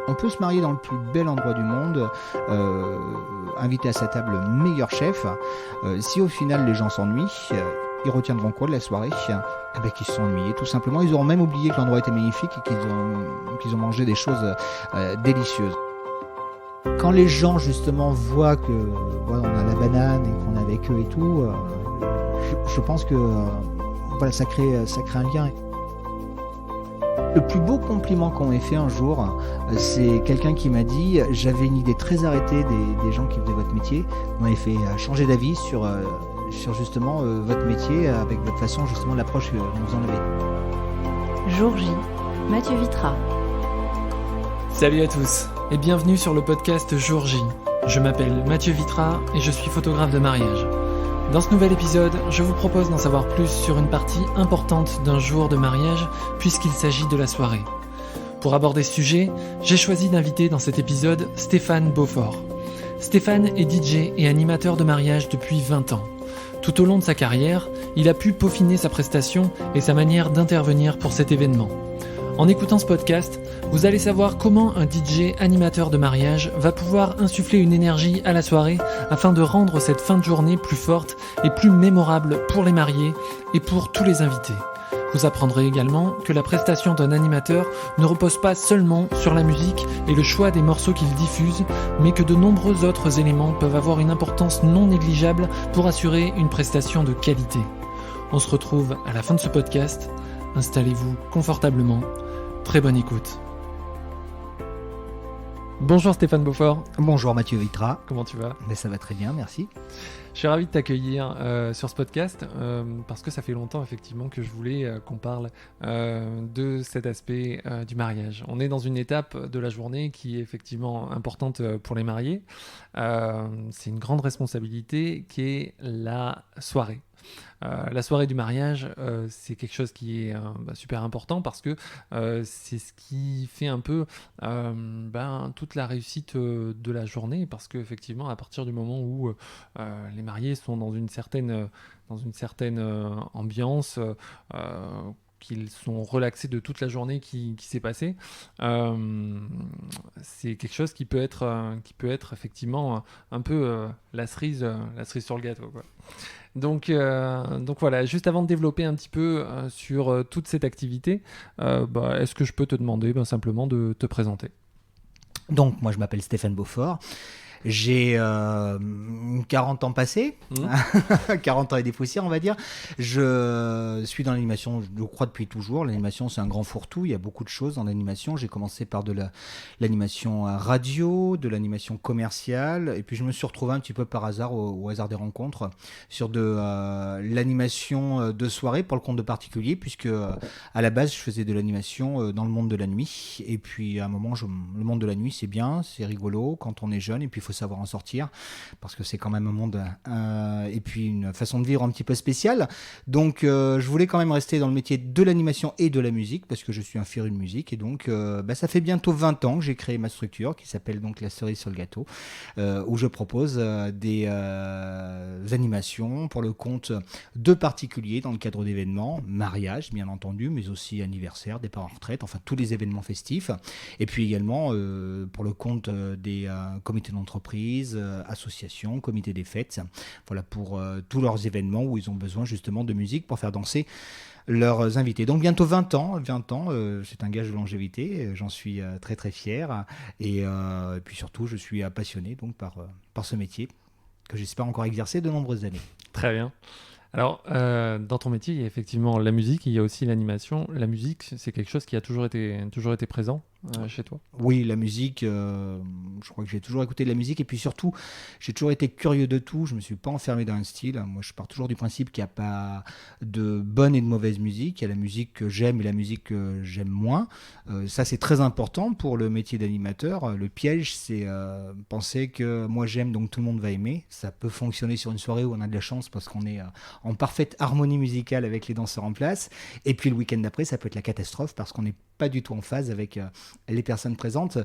On peut se marier dans le plus bel endroit du monde, inviter à sa table le meilleur chef. Si au final les gens s'ennuient, ils retiendront quoi de la soirée ? Qu'ils se sont ennuyés, tout simplement. Ils auront même oublié que l'endroit était magnifique et qu'ils ont mangé des choses délicieuses. Quand les gens justement voient que on a la banane et qu'on est avec eux et tout, je pense que ça crée un lien. Le plus beau compliment qu'on m'ait fait un jour, c'est quelqu'un qui m'a dit « J'avais une idée très arrêtée des gens qui faisaient votre métier. Vous m'avez fait changer d'avis sur justement votre métier, avec votre façon justement de l'approche que vous en avez. » Jour J, Mathieu Vitra. Salut à tous et bienvenue sur le podcast Jour J. Je m'appelle Mathieu Vitra et je suis photographe de mariage. Dans ce nouvel épisode, je vous propose d'en savoir plus sur une partie importante d'un jour de mariage puisqu'il s'agit de la soirée. Pour aborder ce sujet, j'ai choisi d'inviter dans cet épisode Stéphane Beaufort. Stéphane est DJ et animateur de mariage depuis 20 ans. Tout au long de sa carrière, il a pu peaufiner sa prestation et sa manière d'intervenir pour cet événement. En écoutant ce podcast, vous allez savoir comment un DJ animateur de mariage va pouvoir insuffler une énergie à la soirée afin de rendre cette fin de journée plus forte et plus mémorable pour les mariés et pour tous les invités. Vous apprendrez également que la prestation d'un animateur ne repose pas seulement sur la musique et le choix des morceaux qu'il diffuse, mais que de nombreux autres éléments peuvent avoir une importance non négligeable pour assurer une prestation de qualité. On se retrouve à la fin de ce podcast. Installez-vous confortablement. Très bonne écoute. Bonjour Stéphane Beaufort. Bonjour Mathieu Vitra. Comment tu vas ? Ça va très bien, merci. Je suis ravi de t'accueillir sur ce podcast parce que ça fait longtemps effectivement que je voulais qu'on parle de cet aspect du mariage. On est dans une étape de la journée qui est effectivement importante pour les mariés. C'est une grande responsabilité qui est la soirée. La soirée du mariage, c'est quelque chose qui est super important parce que c'est ce qui fait un peu toute la réussite de la journée, parce qu'effectivement à partir du moment où les mariés sont dans une certaine ambiance, qu'ils sont relaxés de toute la journée qui s'est passée, c'est quelque chose qui peut être effectivement un peu la cerise sur le gâteau, quoi. Donc voilà, juste avant de développer un petit peu sur toute cette activité, est-ce que je peux te demander simplement de te présenter ? Donc moi je m'appelle Stéphane Beaufort. J'ai 40 ans passés, 40 ans et des poussières on va dire. Je suis dans l'animation, je crois depuis toujours. L'animation c'est un grand fourre-tout, il y a beaucoup de choses dans l'animation. J'ai commencé par de l'animation radio, de l'animation commerciale, et puis je me suis retrouvé un petit peu par hasard, au hasard des rencontres, sur de l'animation de soirée pour le compte de particuliers, puisque à la base je faisais de l'animation dans le monde de la nuit. Et puis à un moment, le monde de la nuit c'est bien, c'est rigolo quand on est jeune, et puis il faut savoir en sortir, parce que c'est quand même un monde et puis une façon de vivre un petit peu spéciale. Donc je voulais quand même rester dans le métier de l'animation et de la musique, parce que je suis un féru de musique, et donc ça fait bientôt 20 ans que j'ai créé ma structure qui s'appelle donc La Cerise sur le Gâteau, où je propose des animations pour le compte de particuliers dans le cadre d'événements, mariage bien entendu, mais aussi anniversaire, départ en retraite, enfin tous les événements festifs, et puis également pour le compte des comités d'entreprise, associations, comités des fêtes, voilà, pour tous leurs événements où ils ont besoin justement de musique pour faire danser leurs invités. Donc bientôt 20 ans, c'est un gage de longévité, j'en suis très très fier, et puis surtout je suis passionné donc par ce métier que j'espère encore exercer de nombreuses années. Très bien. Alors, dans ton métier, il y a effectivement la musique, il y a aussi l'animation. La musique, c'est quelque chose qui a toujours été présent chez toi ? Oui, la musique, je crois que j'ai toujours écouté de la musique, et puis surtout, j'ai toujours été curieux de tout, je ne me suis pas enfermé dans un style. Moi, je pars toujours du principe qu'il n'y a pas de bonne et de mauvaise musique, il y a la musique que j'aime et la musique que j'aime moins. Ça, c'est très important pour le métier d'animateur. Le piège, c'est penser que moi j'aime, donc tout le monde va aimer. Ça peut fonctionner sur une soirée où on a de la chance parce qu'on est en parfaite harmonie musicale avec les danseurs en place, et puis le week-end d'après, ça peut être la catastrophe parce qu'on n'est pas du tout en phase avec les personnes présentes.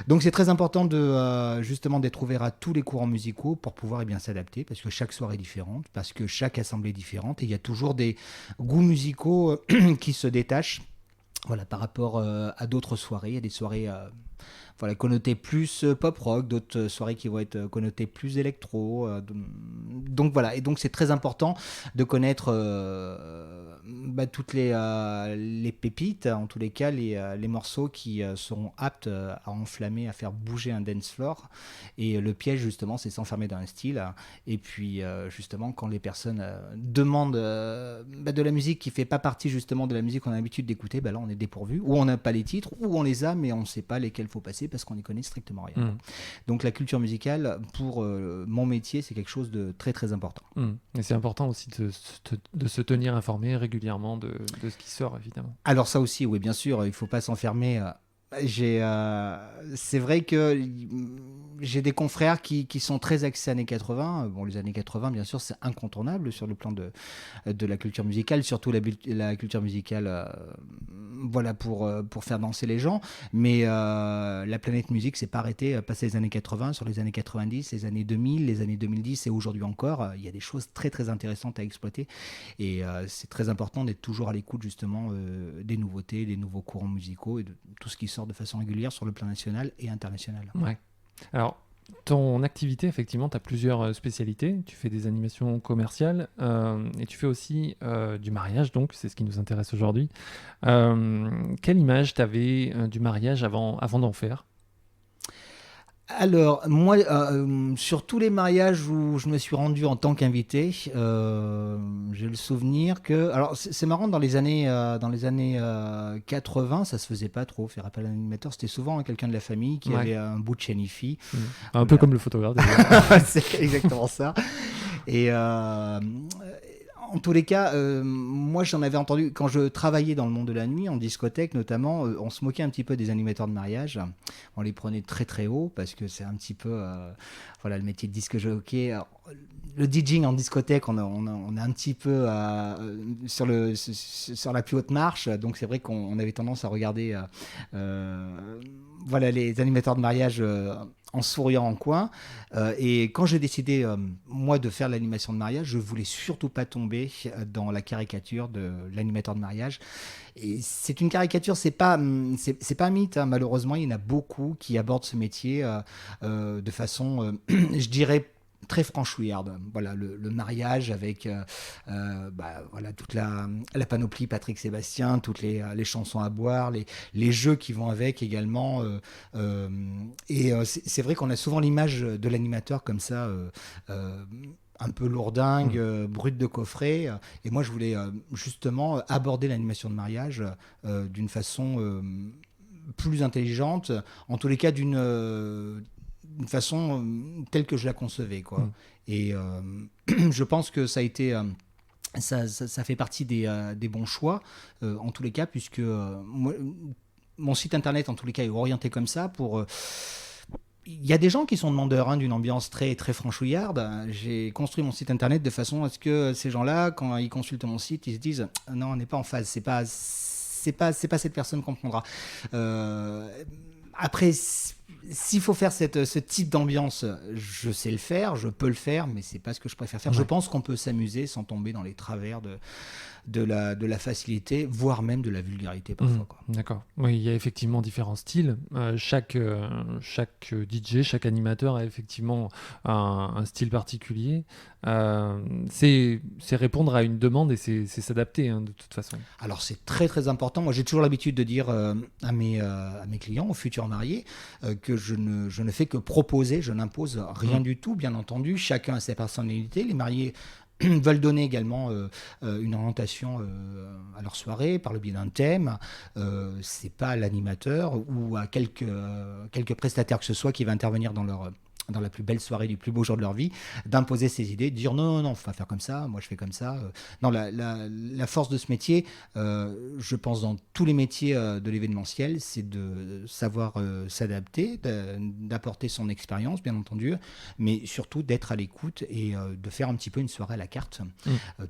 Donc c'est très important de justement d'être ouvert à tous les courants musicaux pour pouvoir s'adapter, parce que chaque soirée est différente, parce que chaque assemblée est différente, et il y a toujours des goûts musicaux qui se détachent, voilà, par rapport à d'autres soirées. Il y a des soirées voilà, connotées plus pop rock, d'autres soirées qui vont être connotées plus électro. Donc voilà, et donc c'est très important de connaître toutes les pépites, en tous les cas les morceaux qui seront aptes à enflammer, à faire bouger un dance floor. Et le piège justement, c'est s'enfermer dans un style. Et puis justement, quand les personnes demandent de la musique qui fait pas partie justement de la musique qu'on a l'habitude d'écouter, là on est dépourvu, ou on n'a pas les titres, ou on les a mais on ne sait pas lesquels faut passer parce qu'on n'y connaît strictement rien. Donc la culture musicale, pour mon métier, c'est quelque chose de très très important. Et c'est important aussi de se tenir informé régulièrement de ce qui sort, évidemment. Alors ça aussi, oui, bien sûr, il ne faut pas s'enfermer. C'est vrai que j'ai des confrères qui sont très axés années 80. Bon, les années 80, bien sûr, c'est incontournable sur le plan de la culture musicale, surtout la culture musicale voilà, pour faire danser les gens. Mais la planète musique s'est pas arrêtée passé les années 80, sur les années 90, les années 2000, les années 2010 et aujourd'hui encore. Il y a des choses très, très intéressantes à exploiter. Et c'est très important d'être toujours à l'écoute, justement, des nouveautés, des nouveaux courants musicaux et de tout ce qui sort de façon régulière sur le plan national et international. Ouais. Alors, ton activité, effectivement, tu as plusieurs spécialités. Tu fais des animations commerciales et tu fais aussi du mariage, donc c'est ce qui nous intéresse aujourd'hui. Quelle image tu avais du mariage avant d'en faire ? Alors, moi, sur tous les mariages où je me suis rendu en tant qu'invité, j'ai le souvenir que... Alors, c'est marrant, dans les années 80, ça se faisait pas trop, faire appel à un animateur. C'était souvent quelqu'un de la famille qui avait un bout de chaîne hi-fi. Un peu comme le photographe, d'ailleurs. C'est exactement ça. Et... en tous les cas, moi j'en avais entendu, quand je travaillais dans le monde de la nuit, en discothèque notamment, on se moquait un petit peu des animateurs de mariage. On les prenait très très haut parce que c'est un petit peu voilà, le métier de disque jockey. Le DJing en discothèque, on est un petit peu sur la plus haute marche. Donc c'est vrai qu'on avait tendance à regarder voilà, les animateurs de mariage en souriant en coin. Et quand j'ai décidé, moi, de faire l'animation de mariage, je voulais surtout pas tomber dans la caricature de l'animateur de mariage. Et c'est une caricature, c'est pas un mythe, hein. Malheureusement, il y en a beaucoup qui abordent ce métier de façon, je dirais, très franchouillarde. Voilà, le mariage avec voilà, toute la panoplie Patrick Sébastien, toutes les chansons à boire, les jeux qui vont avec également. Et c'est vrai qu'on a souvent l'image de l'animateur comme ça, un peu lourdingue, brut de coffret. Et moi, je voulais justement aborder l'animation de mariage d'une façon plus intelligente, en tous les cas d'une façon telle que je la concevais, quoi. Et je pense que ça a été ça fait partie des bons choix en tous les cas, puisque mon site internet en tous les cas est orienté comme ça pour il y a des gens qui sont demandeurs d'une ambiance très très franchouillarde. J'ai construit mon site internet de façon à ce que ces gens-là, quand ils consultent mon site, ils se disent non, on n'est pas en phase, c'est pas cette personne qu'on prendra. Après, s'il faut faire ce type d'ambiance, je sais le faire, je peux le faire, mais c'est pas ce que je préfère faire. Ouais. Je pense qu'on peut s'amuser sans tomber dans les travers de la facilité, voire même de la vulgarité parfois. Quoi. D'accord. Oui, il y a effectivement différents styles. Chaque DJ, chaque animateur a effectivement un style particulier. C'est répondre à une demande et c'est s'adapter, hein, de toute façon. Alors c'est très très important. Moi j'ai toujours l'habitude de dire à mes clients, aux futurs mariés, que je ne fais que proposer, je n'impose rien du tout, bien entendu. Chacun a sa personnalité. Les mariés veulent donner également une orientation à leur soirée par le biais d'un thème. C'est pas l'animateur ou à quelques prestataires que ce soit qui va intervenir dans la plus belle soirée du plus beau jour de leur vie, d'imposer ses idées, de dire non, on va faire comme ça, moi je fais comme ça. Non, la force de ce métier, je pense dans tous les métiers de l'événementiel, c'est de savoir s'adapter, d'apporter son expérience, bien entendu, mais surtout d'être à l'écoute et de faire un petit peu une soirée à la carte,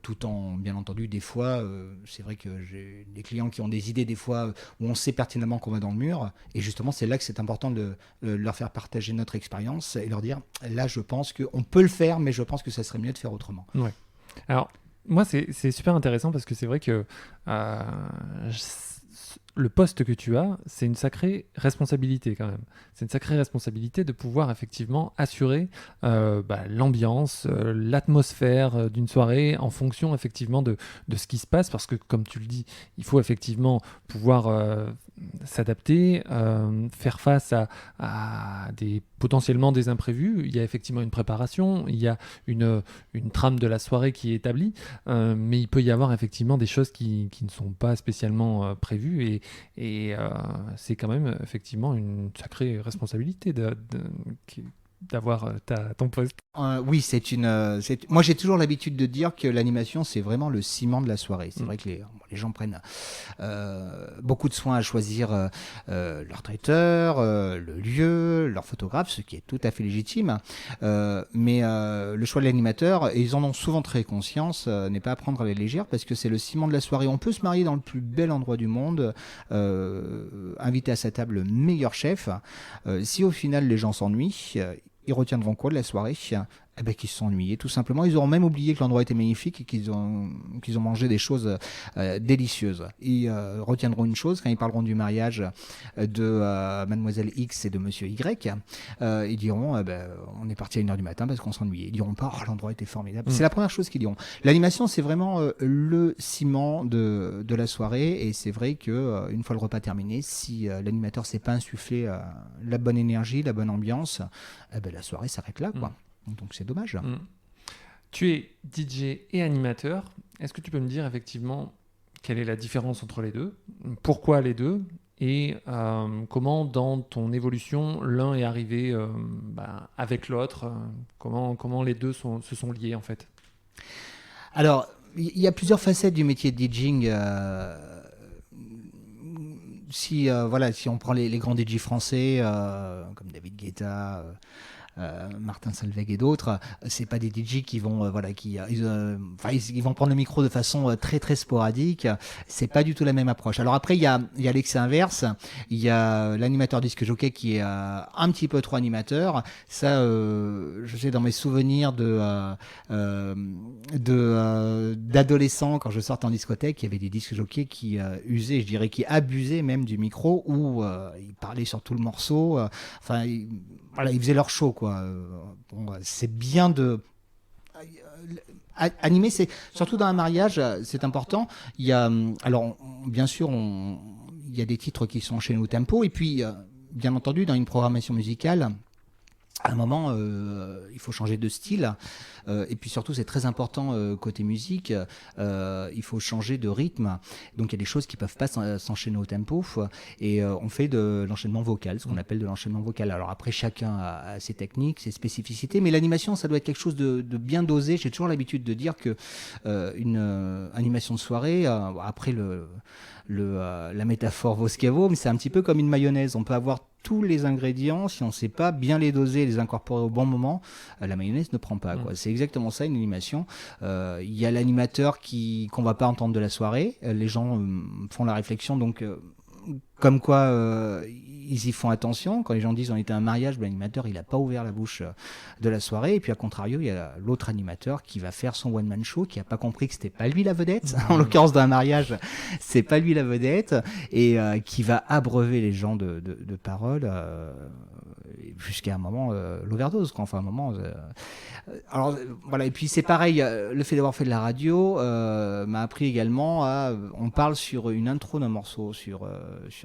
tout en, bien entendu, des fois, c'est vrai que j'ai des clients qui ont des idées, des fois, où on sait pertinemment qu'on va dans le mur, et justement, c'est là que c'est important de leur faire partager notre expérience et leur dire, là je pense qu'on peut le faire, mais je pense que ça serait mieux de faire autrement. Ouais. Alors, moi c'est super intéressant parce que c'est vrai que le poste que tu as, c'est une sacrée responsabilité quand même. C'est une sacrée responsabilité de pouvoir effectivement assurer l'ambiance, l'atmosphère d'une soirée en fonction effectivement de ce qui se passe, parce que comme tu le dis, il faut effectivement pouvoir s'adapter, faire face à potentiellement des imprévus. Il y a effectivement une préparation, il y a une trame de la soirée qui est établie, mais il peut y avoir effectivement des choses qui ne sont pas spécialement prévues, et c'est quand même effectivement une sacrée responsabilité d'avoir ton poste. Oui, moi j'ai toujours l'habitude de dire que l'animation c'est vraiment le ciment de la soirée. C'est vrai que les gens prennent beaucoup de soin à choisir leur traiteur, le lieu, leur photographe, ce qui est tout à fait légitime. Mais le choix de l'animateur, et ils en ont souvent très conscience, n'est pas à prendre à la légère, parce que c'est le ciment de la soirée. On peut se marier dans le plus bel endroit du monde, inviter à sa table le meilleur chef. Si au final les gens s'ennuient, ils retiendront quoi de la soirée? Qu'ils se sont ennuyés, tout simplement. Ils auront même oublié que l'endroit était magnifique et qu'ils ont mangé des choses délicieuses. Ils retiendront une chose, quand ils parleront du mariage de Mademoiselle X et de Monsieur Y, ils diront on est parti à 1h du matin parce qu'on s'ennuyait. Ils diront pas l'endroit était formidable. C'est la première chose qu'ils diront. L'animation, c'est vraiment le ciment de la soirée, et c'est vrai que une fois le repas terminé, si l'animateur ne sait pas insuffler la bonne énergie, la bonne ambiance, la soirée s'arrête là, quoi. Donc c'est dommage. Tu es DJ et animateur. Est-ce que tu peux me dire effectivement quelle est la différence entre les deux? Pourquoi les deux? Et comment dans ton évolution l'un est arrivé avec l'autre? Comment les deux se sont liés en fait? Alors, il y a plusieurs facettes du métier de DJing. Si on prend les grands DJ français comme David Guetta, Martin Solveig et d'autres, c'est pas des DJ qui vont ils vont prendre le micro de façon très très sporadique. C'est pas du tout la même approche. Alors après il y a l'excès inverse. Il y a l'animateur disque jockey qui est un petit peu trop animateur. Ça, je sais dans mes souvenirs d'adolescents, quand je sortais en discothèque, il y avait des disques jockeys qui usaient, je dirais, qui abusaient même du micro, où ils parlaient sur tout le morceau. Ils faisaient leur show, quoi. C'est bien de animer, c'est surtout dans un mariage, c'est important. Il y a bien sûr il y a des titres qui sont enchaînés au tempo, et puis bien entendu dans une programmation musicale, à un moment, il faut changer de style. Et puis surtout, c'est très important côté musique. Il faut changer de rythme. Donc, il y a des choses qui ne peuvent pas s'enchaîner au tempo. Et on fait de l'enchaînement vocal, ce qu'on appelle de l'enchaînement vocal. Alors après, chacun a ses techniques, ses spécificités. Mais l'animation, ça doit être quelque chose de bien dosé. J'ai toujours l'habitude de dire que une animation de soirée, après la métaphore vaut ce qu'elle vaut, mais c'est un petit peu comme une mayonnaise. On peut avoir tous les ingrédients, si on ne sait pas bien les doser et les incorporer au bon moment, la mayonnaise ne prend pas, quoi. C'est exactement ça, une animation. Il y a l'animateur qu'on ne va pas entendre de la soirée. Les gens font la réflexion, donc comme quoi ils y font attention. Quand les gens disent on était à un mariage, l'animateur il n'a pas ouvert la bouche de la soirée. Et puis à contrario, il y a l'autre animateur qui va faire son one man show, qui n'a pas compris que c'était pas lui la vedette. En l'occurrence d'un mariage, c'est pas lui la vedette, et qui va abreuver les gens de paroles jusqu'à un moment l'overdose, quoi. Enfin un moment. Alors voilà. Et puis c'est pareil. Le fait d'avoir fait de la radio m'a appris également on parle sur une intro d'un morceau, sur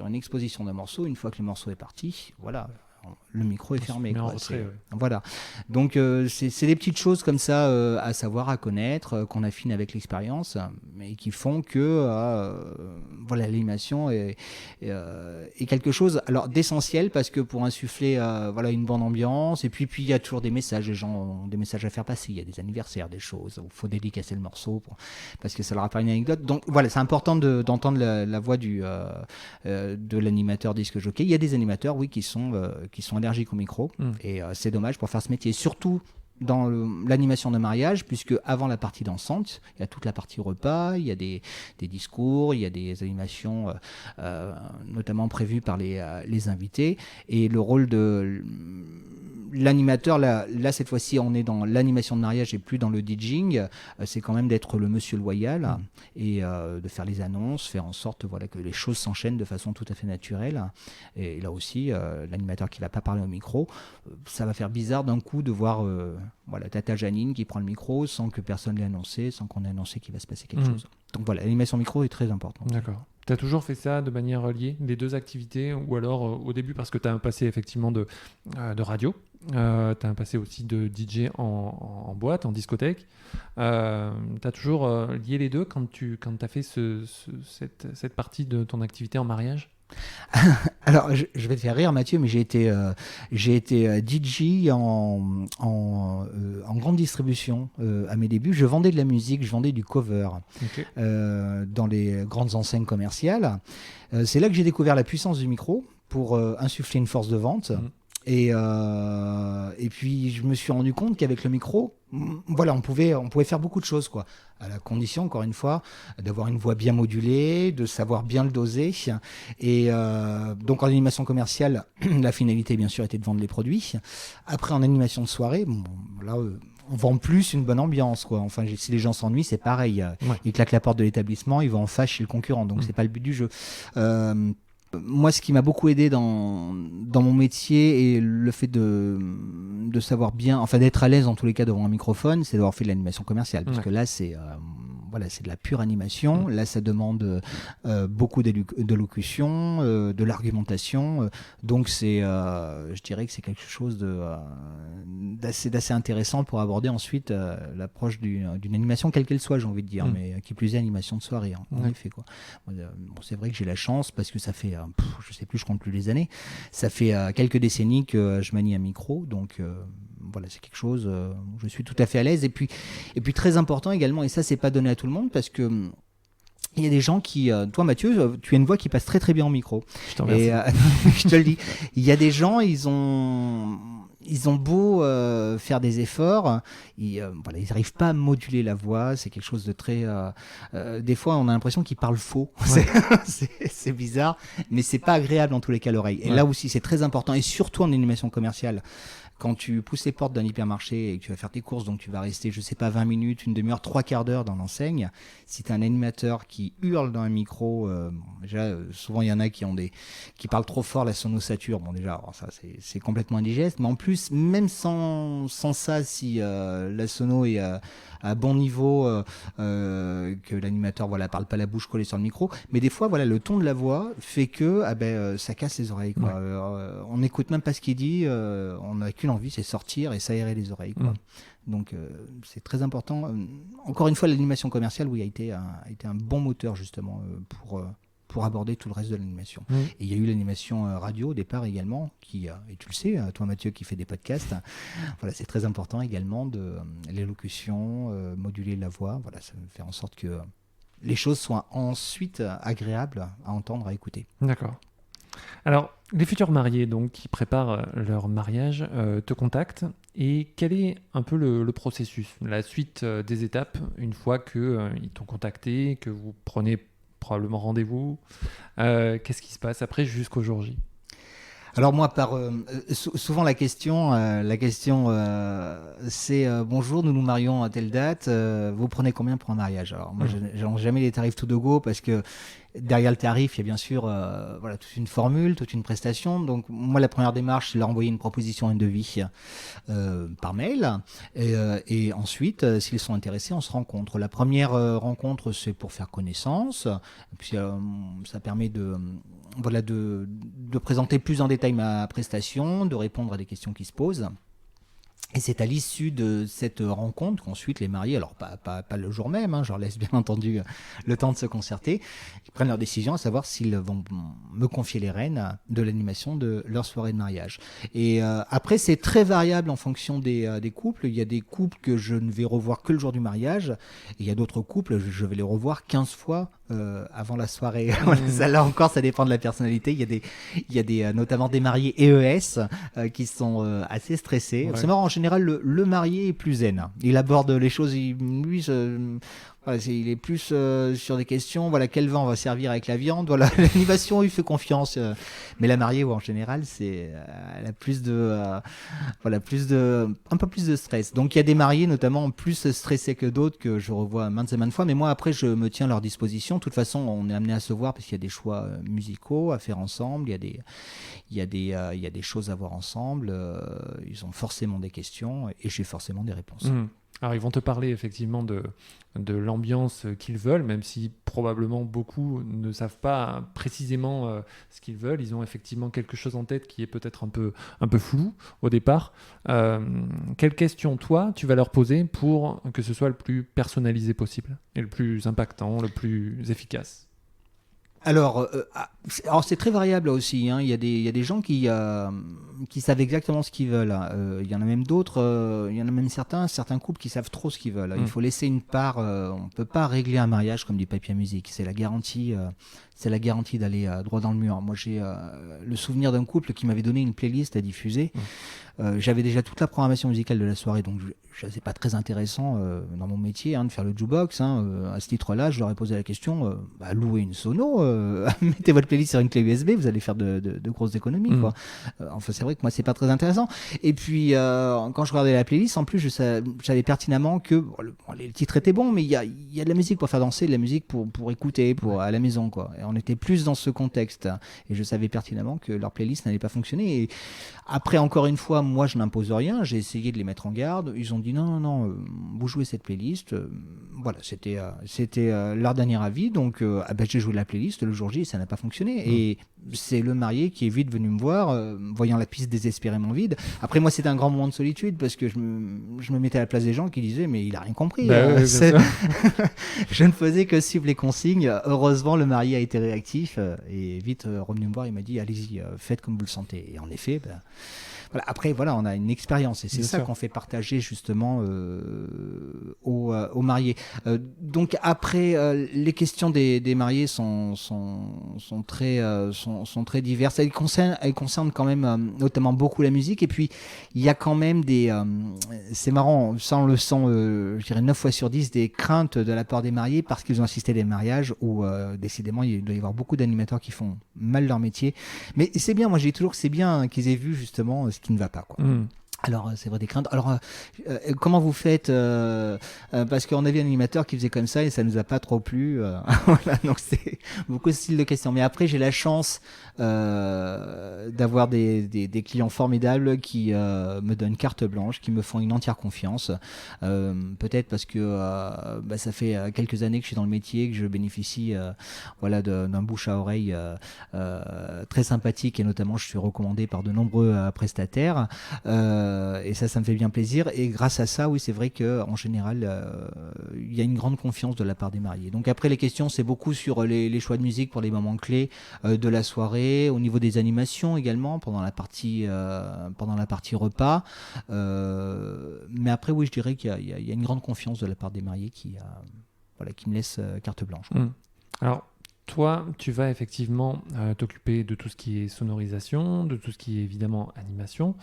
une exposition d'un morceau. Une fois que le morceau est parti, voilà, le micro est fermé, quoi. Voilà. Donc c'est des petites choses comme ça à savoir, à connaître, qu'on affine avec l'expérience, mais qui font que l'animation est quelque chose d'essentiel, parce que pour insuffler une bonne ambiance, et puis il y a toujours des messages, les gens ont des messages à faire passer, il y a des anniversaires, des choses où il faut dédicacer le morceau parce que ça leur rappelle une anecdote. Donc voilà, c'est important d'entendre la voix de l'animateur disque jockey. Il y a des animateurs, oui, qui sont allergiques au micro, et c'est dommage pour faire ce métier, surtout dans l'animation de mariage, puisque avant la partie dansante, il y a toute la partie repas, il y a des discours, il y a des animations notamment prévues par les invités, et le rôle de l'animateur, là, cette fois-ci, on est dans l'animation de mariage et plus dans le DJing. C'est quand même d'être le monsieur loyal et de faire les annonces, faire en sorte que les choses s'enchaînent de façon tout à fait naturelle. Et là aussi, l'animateur qui ne va pas parler au micro, ça va faire bizarre d'un coup de voir Tata Janine qui prend le micro sans que personne l'ait annoncé, sans qu'on ait annoncé qu'il va se passer quelque chose. Donc voilà, l'animation micro est très importante. D'accord. Tu as toujours fait ça de manière liée, les deux activités, ou alors au début parce que tu as un passé effectivement de radio, tu as un passé aussi de DJ en boîte, en discothèque. Tu as toujours lié les deux quand tu as fait cette partie de ton activité en mariage? Alors, je vais te faire rire, Mathieu, mais j'ai été DJ en grande distribution à mes débuts. Je vendais de la musique, je vendais du cover dans les grandes enseignes commerciales. C'est là que j'ai découvert la puissance du micro pour insuffler une force de vente. Et puis, je me suis rendu compte qu'avec le micro, on pouvait faire beaucoup de choses, quoi. À la condition, encore une fois, d'avoir une voix bien modulée, de savoir bien le doser. Et donc, en animation commerciale, la finalité, bien sûr, était de vendre les produits. Après, en animation de soirée, on vend plus une bonne ambiance, quoi. Enfin, si les gens s'ennuient, c'est pareil. Ils claquent la porte de l'établissement, ils vont en fâche chez le concurrent. Donc, c'est pas le but du jeu. Moi, ce qui m'a beaucoup aidé dans mon métier et le fait de savoir bien, enfin d'être à l'aise en tous les cas devant un microphone, c'est d'avoir fait de l'animation commerciale. Parce que là, c'est de la pure animation. Là, ça demande beaucoup d'élocution, de l'argumentation. Donc, je dirais que c'est quelque chose d'assez intéressant pour aborder ensuite l'approche d'une animation, quelle qu'elle soit, j'ai envie de dire, mais qui plus est animation de soirée. En effet, quoi. C'est vrai que j'ai la chance parce que ça fait je sais plus, je compte plus les années. Ça fait quelques décennies que je manie un micro, donc c'est quelque chose où je suis tout à fait à l'aise. Et puis très important également, et ça c'est pas donné à tout le monde parce que il y a des gens qui, toi Mathieu, tu as une voix qui passe très très bien au micro. Je t'en remercie. Et je te le dis, il y a des gens, ils ont beau faire des efforts, ils n'arrivent pas à moduler la voix. C'est quelque chose de très... des fois, on a l'impression qu'ils parlent faux. C'est bizarre, mais c'est pas agréable en tous les cas à l'oreille. Et là aussi, c'est très important, et surtout en animation commerciale. Quand tu pousses les portes d'un hypermarché et que tu vas faire tes courses, donc tu vas rester, 20 minutes, une demi-heure, 3/4 d'heure dans l'enseigne. Si tu as un animateur qui hurle dans un micro, souvent il y en a qui parlent trop fort, la sono sature. Bon, déjà, alors ça c'est complètement indigeste. Mais en plus, même sans ça, si la sono est à bon niveau, que l'animateur parle pas la bouche collée sur le micro, mais des fois le ton de la voix fait que ça casse les oreilles, quoi. On n'écoute même pas ce qu'il dit, on n'a qu'une envie, c'est sortir et s'aérer les oreilles, quoi. Donc c'est très important. Encore une fois, l'animation commerciale a été un bon moteur justement pour aborder tout le reste de l'animation. Et il y a eu l'animation radio au départ également, et tu le sais, toi Mathieu qui fait des podcasts, c'est très important également de l'élocution, moduler la voix, ça fait en sorte que les choses soient ensuite agréables à entendre, à écouter. D'accord. Alors, les futurs mariés donc, qui préparent leur mariage te contactent, et quel est un peu le processus, la suite des étapes une fois qu'ils t'ont contacté, que vous prenez probablement rendez-vous, qu'est-ce qui se passe après jusqu'au jour J? Alors moi, souvent la question c'est bonjour, nous nous marions à telle date, vous prenez combien pour un mariage? Alors moi, j'annonce jamais les tarifs tout de go parce que derrière le tarif, il y a bien sûr toute une formule, toute une prestation. Donc moi, la première démarche, c'est de leur envoyer une proposition, un devis par mail. Et ensuite, s'ils sont intéressés, on se rencontre. La première rencontre, c'est pour faire connaissance. Et puis ça permet de présenter plus en détail ma prestation, de répondre à des questions qui se posent. Et c'est à l'issue de cette rencontre qu'ensuite les mariés, alors pas le jour même, je leur laisse bien entendu le temps de se concerter, ils prennent leur décision à savoir s'ils vont me confier les rênes de l'animation de leur soirée de mariage. Et après, c'est très variable en fonction des couples. Il y a des couples que je ne vais revoir que le jour du mariage, et il y a d'autres couples, je vais les revoir 15 fois avant la soirée. Ça, là encore, ça dépend de la personnalité. Il y a des notamment des mariés EES qui sont assez stressés. C'est marrant, en général, le marié est plus zen. Il aborde les choses, Voilà, il est plus sur des questions, voilà, quel vin on va servir avec la viande, voilà, l'animation, il fait confiance. Mais la mariée, en général, elle a un peu plus de stress. Donc il y a des mariés, notamment, plus stressés que d'autres, que je revois maintes et maintes fois. Mais moi, après, je me tiens à leur disposition. De toute façon, on est amené à se voir parce qu'il y a des choix musicaux à faire ensemble. Il y a des choses à voir ensemble. Ils ont forcément des questions et j'ai forcément des réponses. Alors, ils vont te parler effectivement de l'ambiance qu'ils veulent, même si probablement beaucoup ne savent pas précisément ce qu'ils veulent. Ils ont effectivement quelque chose en tête qui est peut-être un peu flou au départ. Quelles questions, toi, tu vas leur poser pour que ce soit le plus personnalisé possible et le plus impactant, le plus efficace? Alors c'est très variable là aussi. Hein. Il y a des gens qui savent exactement ce qu'ils veulent. Il y en a même d'autres, il y en a même certains couples qui savent trop ce qu'ils veulent. Il faut laisser une part. On ne peut pas régler un mariage comme du papier à musique. C'est la garantie d'aller droit dans le mur. Moi, j'ai le souvenir d'un couple qui m'avait donné une playlist à diffuser. J'avais déjà toute la programmation musicale de la soirée, donc c'est pas très intéressant dans mon métier de faire le jukebox. À ce titre-là, je leur ai posé la question louez une sono, mettez votre playlist sur une clé USB, vous allez faire de grosses économies. Quoi. Enfin, c'est vrai que moi, c'est pas très intéressant. Et puis, quand je regardais la playlist, en plus, je savais pertinemment que le titre était bon, mais il y a de la musique pour faire danser, de la musique pour écouter, à la maison, quoi. Et on était plus dans ce contexte, et je savais pertinemment que leur playlist n'allait pas fonctionner. Et après, encore une fois, moi, je n'impose rien. J'ai essayé de les mettre en garde. Ils ont dit non, vous jouez cette playlist. Voilà, c'était leur dernier avis. Donc, j'ai joué la playlist le jour J et ça n'a pas fonctionné. Et c'est le marié qui est vite venu me voir, voyant la piste désespérément vide. Après, moi, c'était un grand moment de solitude parce que je me mettais à la place des gens qui disaient mais il a rien compris. Je ne faisais que suivre les consignes. Heureusement, le marié a été réactif et vite revenu me voir. Il m'a dit allez-y, faites comme vous le sentez. Et en effet, voilà. Après, voilà, on a une expérience et c'est ça qu'on fait partager justement aux mariés. Donc après, les questions des mariés sont très diverses. Elles concernent quand même notamment beaucoup la musique. Et puis, il y a quand même c'est marrant, ça on le sent, je dirais 9 fois sur 10, des craintes de la part des mariés parce qu'ils ont assisté à des mariages où décidément, il doit y avoir beaucoup d'animateurs qui font mal leur métier. Mais c'est bien, moi je dis toujours que c'est bien qu'ils aient vu justement ce qui ne va pas, quoi. Alors, c'est vrai, des craintes. Alors, comment vous faites parce qu'on avait un animateur qui faisait comme ça et ça nous a pas trop plu. Voilà, donc c'est beaucoup de style de questions. Mais après, j'ai la chance d'avoir des clients formidables qui me donnent carte blanche, qui me font une entière confiance. Peut-être parce que ça fait quelques années que je suis dans le métier, que je bénéficie d'un bouche à oreille très sympathique et notamment je suis recommandé par de nombreux prestataires. Et ça me fait bien plaisir. Et grâce à ça, oui, c'est vrai qu'en général, il y a une grande confiance de la part des mariés. Donc après, les questions, c'est beaucoup sur les choix de musique pour les moments clés de la soirée, au niveau des animations également, pendant la partie repas. Mais après, oui, je dirais qu'il y a une grande confiance de la part des mariés qui me laisse carte blanche. Alors, toi, tu vas effectivement t'occuper de tout ce qui est sonorisation, de tout ce qui est évidemment animation.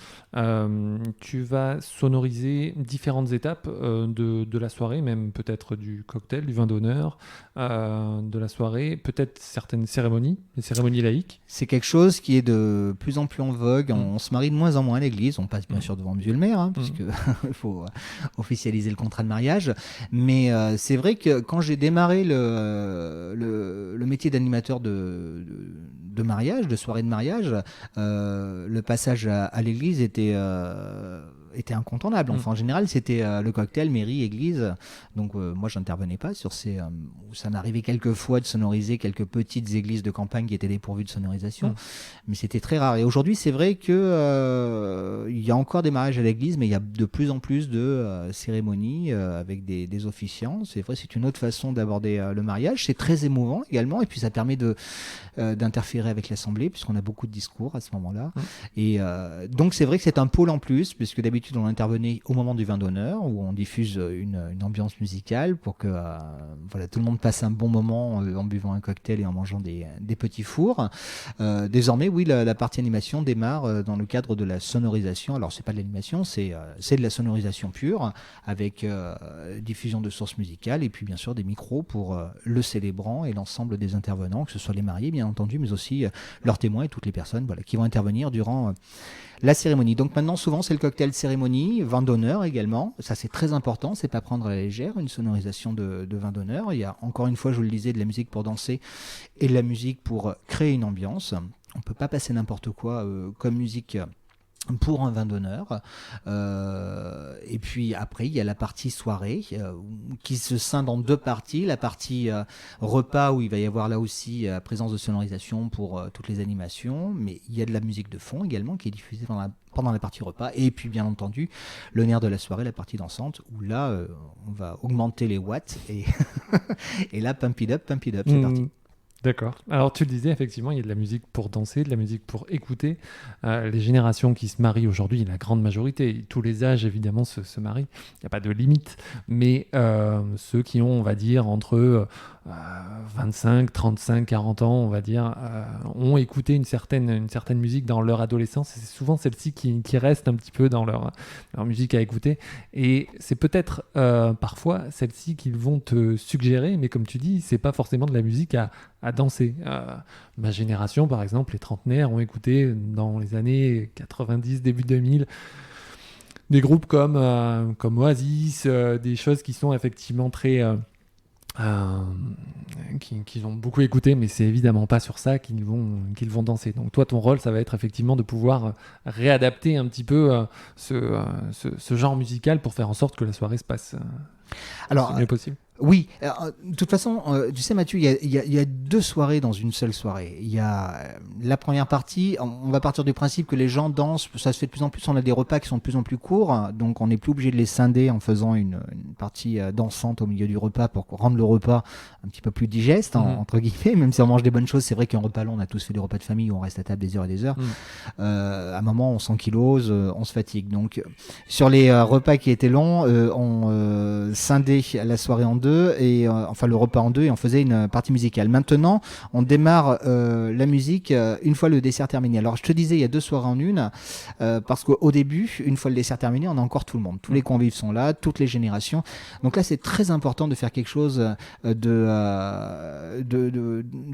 Tu vas sonoriser différentes étapes de la soirée, même peut-être du cocktail, du vin d'honneur, de la soirée, peut-être certaines cérémonies, les cérémonies laïques. C'est quelque chose qui est de plus en plus en vogue. On se marie de moins en moins à l'église. On passe bien sûr devant Monsieur le maire, puisque il faut officialiser le contrat de mariage. Mais c'est vrai que quand j'ai démarré le métier d'animateur de mariage, de soirée de mariage, le passage à l'église était incontournable. Enfin, en général, c'était le cocktail, mairie, église. Donc, moi, je n'intervenais pas sur où ça m'arrivait quelques fois de sonoriser quelques petites églises de campagne qui étaient dépourvues de sonorisation. Mais c'était très rare. Et aujourd'hui, c'est vrai que il y a encore des mariages à l'église, mais il y a de plus en plus de cérémonies avec des officiants. C'est vrai, c'est une autre façon d'aborder le mariage. C'est très émouvant également. Et puis, ça permet d'interférer avec l'Assemblée, puisqu'on a beaucoup de discours à ce moment-là. Et donc, c'est vrai que c'est un pôle en plus, puisque d'habitude, d'habitude, on intervenait au moment du vin d'honneur, où on diffuse une ambiance musicale pour que tout le monde passe un bon moment en buvant un cocktail et en mangeant des petits fours. Désormais, oui, la partie animation démarre dans le cadre de la sonorisation. Alors, c'est pas de l'animation, c'est de la sonorisation pure, avec diffusion de sources musicales et puis bien sûr des micros pour le célébrant et l'ensemble des intervenants, que ce soit les mariés bien entendu, mais aussi leurs témoins et toutes les personnes qui vont intervenir durant la cérémonie. Donc maintenant, souvent, c'est le cocktail cérémonie, vin d'honneur également. Ça, c'est très important, c'est pas prendre à la légère une sonorisation de vin d'honneur. Il y a, encore une fois, je vous le disais, de la musique pour danser et de la musique pour créer une ambiance. On peut pas passer n'importe quoi comme musique pour un vin d'honneur. Et puis après, il y a la partie soirée qui se scinde en deux parties. La partie repas, où il va y avoir là aussi présence de sonorisation pour toutes les animations, mais il y a de la musique de fond également qui est diffusée pendant la partie repas. Et puis bien entendu, le nerf de la soirée, la partie dansante, où là, on va augmenter les watts et, et là, pump it up, c'est parti. D'accord. Alors tu le disais, effectivement, il y a de la musique pour danser, de la musique pour écouter. Les générations qui se marient aujourd'hui, la grande majorité, tous les âges évidemment se marient, il n'y a pas de limite, mais ceux qui ont, on va dire, entre 25, 35, 40 ans, on va dire, ont écouté une certaine musique dans leur adolescence, et c'est souvent celle-ci qui reste un petit peu dans leur musique à écouter, et c'est peut-être parfois celle-ci qu'ils vont te suggérer, mais comme tu dis, c'est pas forcément de la musique à danser. Ma génération, par exemple, les trentenaires, ont écouté dans les années 90, début 2000, des groupes comme Oasis, des choses qui sont effectivement très... qu'ils ont beaucoup écouté, mais c'est évidemment pas sur ça qu'ils vont danser. Donc toi, ton rôle, ça va être effectivement de pouvoir réadapter un petit peu ce genre musical pour faire en sorte que la soirée se passe le mieux possible. Oui, de toute façon, tu sais Mathieu, il y a deux soirées dans une seule soirée. Il y a la première partie, on va partir du principe que les gens dansent, ça se fait de plus en plus, on a des repas qui sont de plus en plus courts, donc on n'est plus obligé de les scinder en faisant une partie dansante au milieu du repas pour rendre le repas un petit peu plus digeste, entre guillemets, même si on mange des bonnes choses. C'est vrai qu'un repas long, on a tous fait des repas de famille où on reste à table des heures et des heures. À un moment, on s'ankylose, on se fatigue. Donc sur les repas qui étaient longs, on scindait la soirée en deux, et enfin le repas en deux, et on faisait une partie musicale. Maintenant, on démarre la musique une fois le dessert terminé. Alors je te disais, il y a deux soirées en une, parce qu'au début, une fois le dessert terminé, on a encore tout le monde. Tous les convives sont là, toutes les générations. Donc là, c'est très important de faire quelque chose de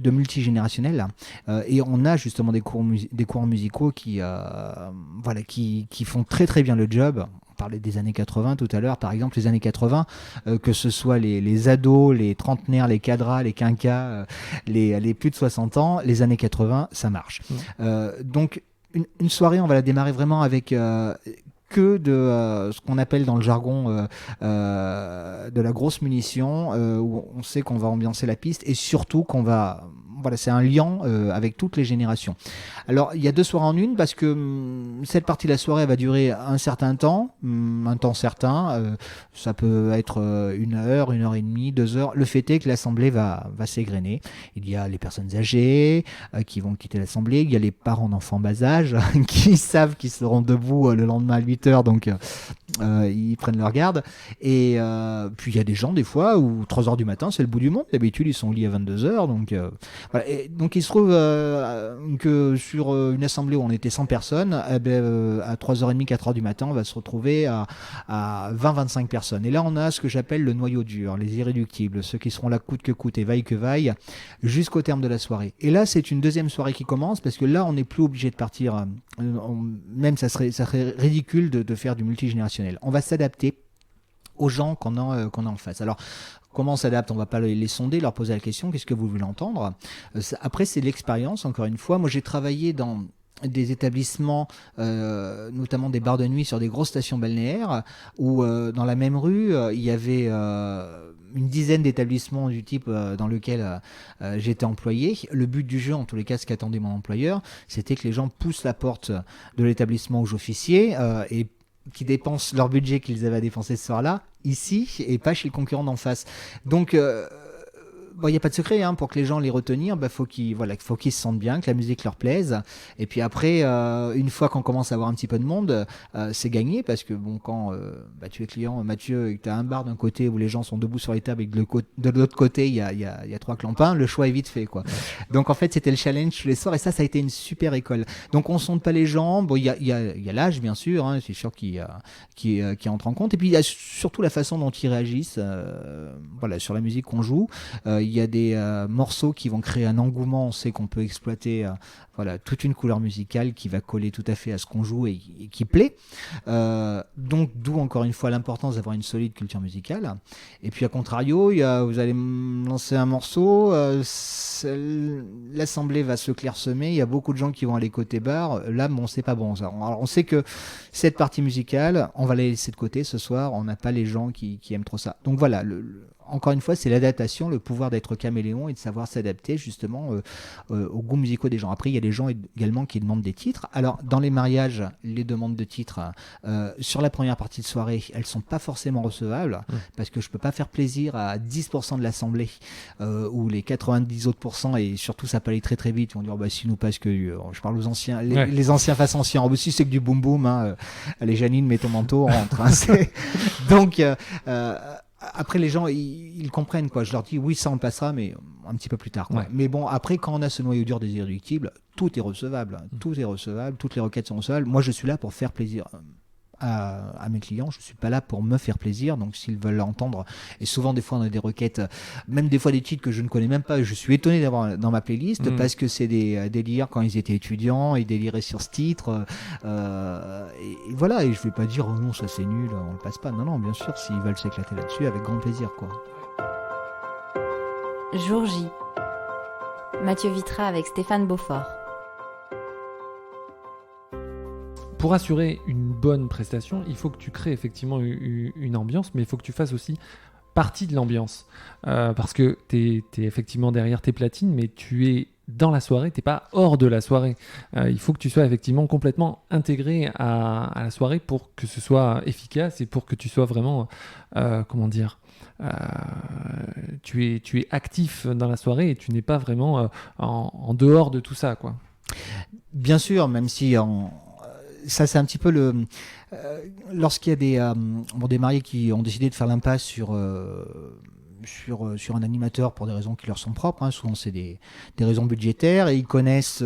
multigénérationnel. Et on a justement des courants musicaux qui font très très bien le job. On parlait des années 80 tout à l'heure, par exemple, les années 80, que ce soit les ados, les trentenaires, les cadras, les quinquas, les plus de 60 ans, les années 80, ça marche. Donc, une soirée, on va la démarrer vraiment avec que de ce qu'on appelle dans le jargon de la grosse munition, où on sait qu'on va ambiancer la piste, et surtout qu'on va... Voilà, c'est un lien avec toutes les générations. Alors, il y a deux soirées en une, parce que cette partie de la soirée va durer un certain temps, un temps certain. Ça peut être 1 heure, 1 heure et demie, 2 heures. Le fait est que l'assemblée va s'égrener. Il y a les personnes âgées qui vont quitter l'assemblée. Il y a les parents d'enfants bas âge qui savent qu'ils seront debout le lendemain à 8 heures, donc ils prennent leur garde. Et puis, il y a des gens, des fois, où 3 heures du matin, c'est le bout du monde. D'habitude, ils sont au lit à 22 heures, donc... Voilà. Et donc il se trouve que sur une assemblée où on était 100 personnes, à 3h30, 4h du matin, on va se retrouver à 20-25 personnes. Et là, on a ce que j'appelle le noyau dur, les irréductibles, ceux qui seront là coûte que coûte et vaille que vaille, jusqu'au terme de la soirée. Et là, c'est une deuxième soirée qui commence, parce que là, on n'est plus obligé de partir, même ça serait ridicule de faire du multigénérationnel. On va s'adapter aux gens qu'on a en face. Alors, comment on s'adapte ? On ne va pas les sonder, leur poser la question, qu'est-ce que vous voulez entendre ? Après, c'est l'expérience, encore une fois. Moi, j'ai travaillé dans des établissements, notamment des bars de nuit sur des grosses stations balnéaires, où dans la même rue, il y avait une dizaine d'établissements du type dans lequel j'étais employé. Le but du jeu, en tous les cas, ce qu'attendait mon employeur, c'était que les gens poussent la porte de l'établissement où j'officiais et qui dépensent leur budget qu'ils avaient à dépenser ce soir-là, ici, et pas chez le concurrent d'en face. Donc, Bon, il n'y a pas de secret, hein, pour que les gens les retenir, faut qu'ils se sentent bien, que la musique leur plaise. Et puis après, une fois qu'on commence à avoir un petit peu de monde, c'est gagné parce que bon, quand tu es client, Mathieu, et que tu as un bar d'un côté où les gens sont debout sur les tables et que de l'autre côté, il y a 3 clampins, le choix est vite fait, quoi. Donc en fait, c'était le challenge tous les soirs et ça a été une super école. Donc on sonde pas les gens. Bon, il y a l'âge, bien sûr, hein, c'est sûr qui entre en compte. Et puis il y a surtout la façon dont ils réagissent, sur la musique qu'on joue. Il y a des morceaux qui vont créer un engouement. On sait qu'on peut exploiter toute une couleur musicale qui va coller tout à fait à ce qu'on joue et qui plaît. Donc d'où encore une fois l'importance d'avoir une solide culture musicale. Et puis à contrario, vous allez lancer un morceau, l'assemblée va se clairsemer, il y a beaucoup de gens qui vont aller côté bar. Là, bon, c'est pas bon ça. Alors, on sait que cette partie musicale, on va la laisser de côté ce soir. On n'a pas les gens qui aiment trop ça. Donc voilà, encore une fois, c'est l'adaptation, le pouvoir d'être caméléon et de savoir s'adapter justement aux goûts musicaux des gens. Après, il y a des gens également qui demandent des titres. Alors, dans les mariages, les demandes de titres, sur la première partie de soirée, elles sont pas forcément recevables parce que je peux pas faire plaisir à 10% de l'assemblée ou les 90 autres pourcents, et surtout ça peut aller très très vite. Ils vont dire si nous passe que je parle aux anciens, les anciens face anciens. Aussi, c'est que du boum boum. Hein, allez Janine, mets ton manteau, on rentre. Hein, donc après, les gens, ils comprennent, quoi. Je leur dis, oui, ça, on le passera, mais un petit peu plus tard, quoi. Ouais. Mais bon, après, quand on a ce noyau dur des irréductibles, tout est recevable. Tout est recevable. Toutes les requêtes sont recevables. Moi, je suis là pour faire plaisir à mes clients. Je ne suis pas là pour me faire plaisir. Donc, s'ils veulent l'entendre, et souvent, des fois, on a des requêtes, même des fois des titres que je ne connais même pas. Je suis étonné d'avoir dans ma playlist parce que c'est des délires quand ils étaient étudiants, ils déliraient sur ce titre. Et voilà. Et je ne vais pas dire, oh non, ça c'est nul, on le passe pas. Non, non, bien sûr, s'ils veulent s'éclater là-dessus, avec grand plaisir, quoi. Jour J. Mathieu Vitra avec Stéphane Beaufort. Pour assurer une bonne prestation, il faut que tu crées effectivement une ambiance, mais il faut que tu fasses aussi partie de l'ambiance. Parce que tu es effectivement derrière tes platines, mais tu es dans la soirée, tu n'es pas hors de la soirée. Il faut que tu sois effectivement complètement intégré à la soirée pour que ce soit efficace et pour que tu sois vraiment, tu es actif dans la soirée et tu n'es pas vraiment en dehors de tout ça, quoi. Bien sûr, même si ça c'est un petit peu lorsqu'il y a des mariés qui ont décidé de faire l'impasse sur un animateur pour des raisons qui leur sont propres, hein. Souvent c'est des raisons budgétaires, et ils connaissent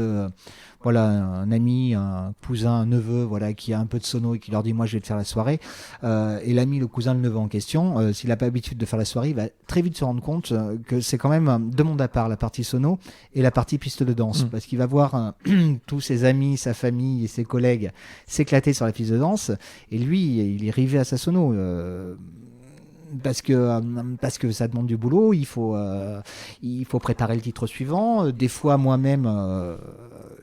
un ami, un cousin, un neveu, qui a un peu de sono et qui leur dit moi je vais te faire la soirée, et l'ami, le cousin, le neveu en question, s'il n'a pas l'habitude de faire la soirée, il va très vite se rendre compte que c'est quand même deux mondes à part, la partie sono et la partie piste de danse, parce qu'il va voir tous ses amis, sa famille et ses collègues s'éclater sur la piste de danse, et lui il est rivé à sa sono, parce que ça demande du boulot, il faut préparer le titre suivant. Des fois, moi-même,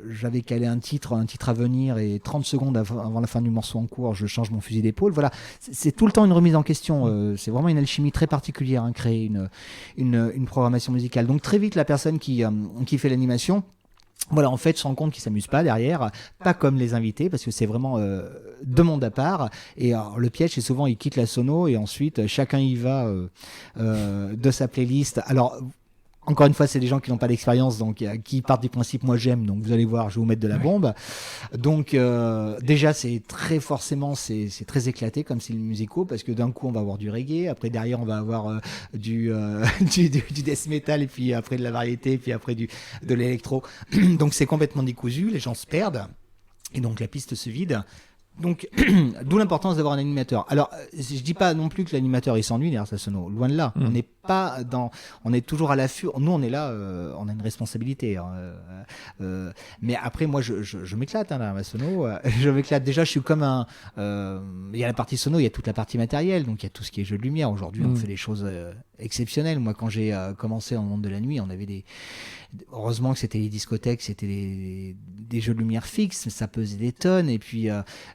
j'avais calé un titre à venir, et 30 secondes avant la fin du morceau en cours, je change mon fusil d'épaule. Voilà, c'est tout le temps une remise en question. C'est vraiment une alchimie très particulière, hein, créer une programmation musicale. Donc très vite, la personne qui fait l'animation, en fait, se rend compte qu'ils s'amusent pas derrière, pas comme les invités, parce que c'est vraiment deux mondes à part. Et alors, le piège, c'est souvent ils quittent la sono et ensuite chacun y va de sa playlist. Alors, encore une fois, c'est des gens qui n'ont pas d'expérience, donc qui partent du principe moi j'aime, donc vous allez voir, je vais vous mettre de la bombe. Donc déjà c'est très très éclaté comme style musicaux, parce que d'un coup on va avoir du reggae, après derrière on va avoir du death metal, et puis après de la variété, et puis après de l'électro. Donc c'est complètement décousu, les gens se perdent et donc la piste se vide. Donc, d'où l'importance d'avoir un animateur. Alors, je dis pas non plus que l'animateur il s'ennuie derrière sa sono. Loin de là. On est toujours à l'affût. Nous, on est là, on a une responsabilité. Mais après, moi, je m'éclate derrière ma sono. Je m'éclate. Déjà, je suis comme il y a la partie sono, il y a toute la partie matérielle. Donc, il y a tout ce qui est jeu de lumière. Aujourd'hui, on fait des choses exceptionnelles. Moi, quand j'ai commencé dans le monde de la nuit, on avait heureusement que c'était les discothèques, c'était des jeux de lumière fixes, ça pesait des tonnes, et puis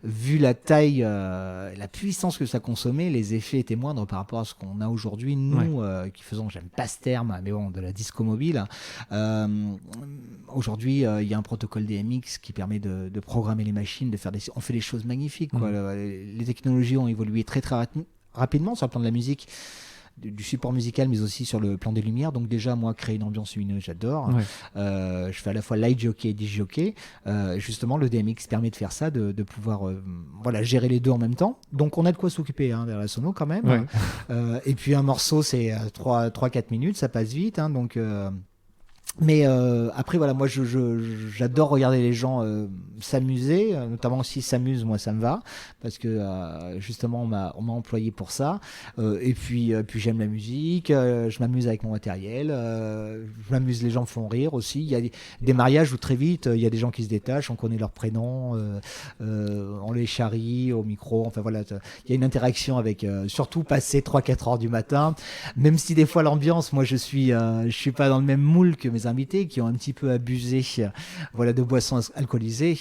vu la taille, la puissance que ça consommait, les effets étaient moindres par rapport à ce qu'on a aujourd'hui, nous, qui faisons, j'aime pas ce terme, mais bon, de la disco mobile. Aujourd'hui, il y a un protocole DMX qui permet de programmer les machines, on fait des choses magnifiques, quoi. Les technologies ont évolué très très rapidement sur le plan de la musique. du support musical, mais aussi sur le plan des lumières. Donc déjà, moi, créer une ambiance lumineuse, j'adore. Ouais. Je fais à la fois light jockey et disc jockey. Justement, le DMX permet de faire ça, de pouvoir gérer les deux en même temps. Donc on a de quoi s'occuper derrière la sono quand même. Ouais. Et puis un morceau, c'est 3-4 minutes, ça passe vite. Donc... Mais après, voilà, moi j'adore regarder les gens s'amuser, notamment s'ils s'amusent, moi ça me va, parce que justement on m'a employé pour ça. Et puis j'aime la musique, je m'amuse avec mon matériel, je m'amuse, les gens me font rire aussi. Il y a des mariages où très vite il y a des gens qui se détachent, on connaît leurs prénoms, on les charrie au micro, enfin voilà, il y a une interaction avec, surtout passé 3-4 heures du matin, même si des fois l'ambiance, moi je suis pas dans le même moule que mes invités qui ont un petit peu abusé de boissons alcoolisées,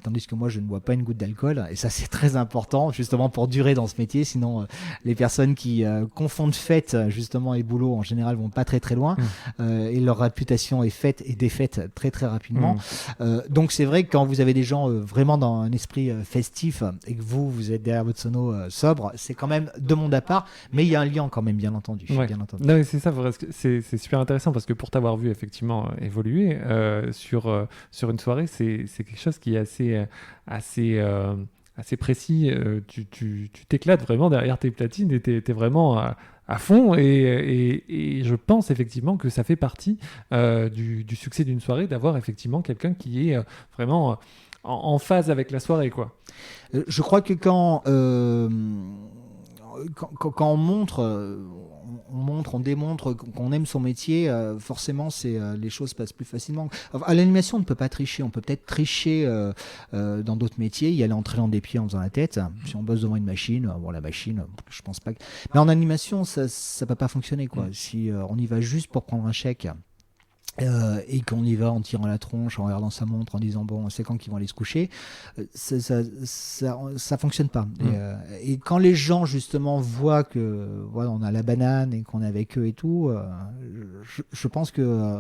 tandis que moi je ne bois pas une goutte d'alcool, et ça c'est très important justement pour durer dans ce métier, sinon les personnes qui confondent fête justement et boulot en général vont pas très très loin, et leur réputation est faite et défaite très très rapidement. Donc c'est vrai que quand vous avez des gens vraiment dans un esprit festif et que vous êtes derrière votre sono sobre, c'est quand même deux mondes à part, mais il y a un lien quand même, bien entendu. Ouais. Non, mais c'est ça, c'est super intéressant parce que pour t'avoir vu effectivement évoluer sur une soirée, c'est quelque chose qui est assez précis. Tu t'éclates vraiment derrière tes platines et t'es vraiment à fond, et je pense effectivement que ça fait partie du succès d'une soirée, d'avoir effectivement quelqu'un qui est vraiment en phase avec la soirée, quoi. Je crois que quand on montre, on démontre qu'on aime son métier, forcément les choses passent plus facilement. À l'animation, on ne peut pas tricher. On peut peut-être tricher dans d'autres métiers, y aller en traînant des pieds en faisant la tête. Si on bosse devant une machine, la machine, je pense pas que... Mais en animation, ça peut pas fonctionner, quoi. Si on y va juste pour prendre un chèque, et qu'on y va en tirant la tronche, en regardant sa montre, en disant bon, c'est quand qu'ils vont aller se coucher, ça fonctionne pas. Et quand les gens justement voient que on a la banane et qu'on est avec eux et tout, je pense que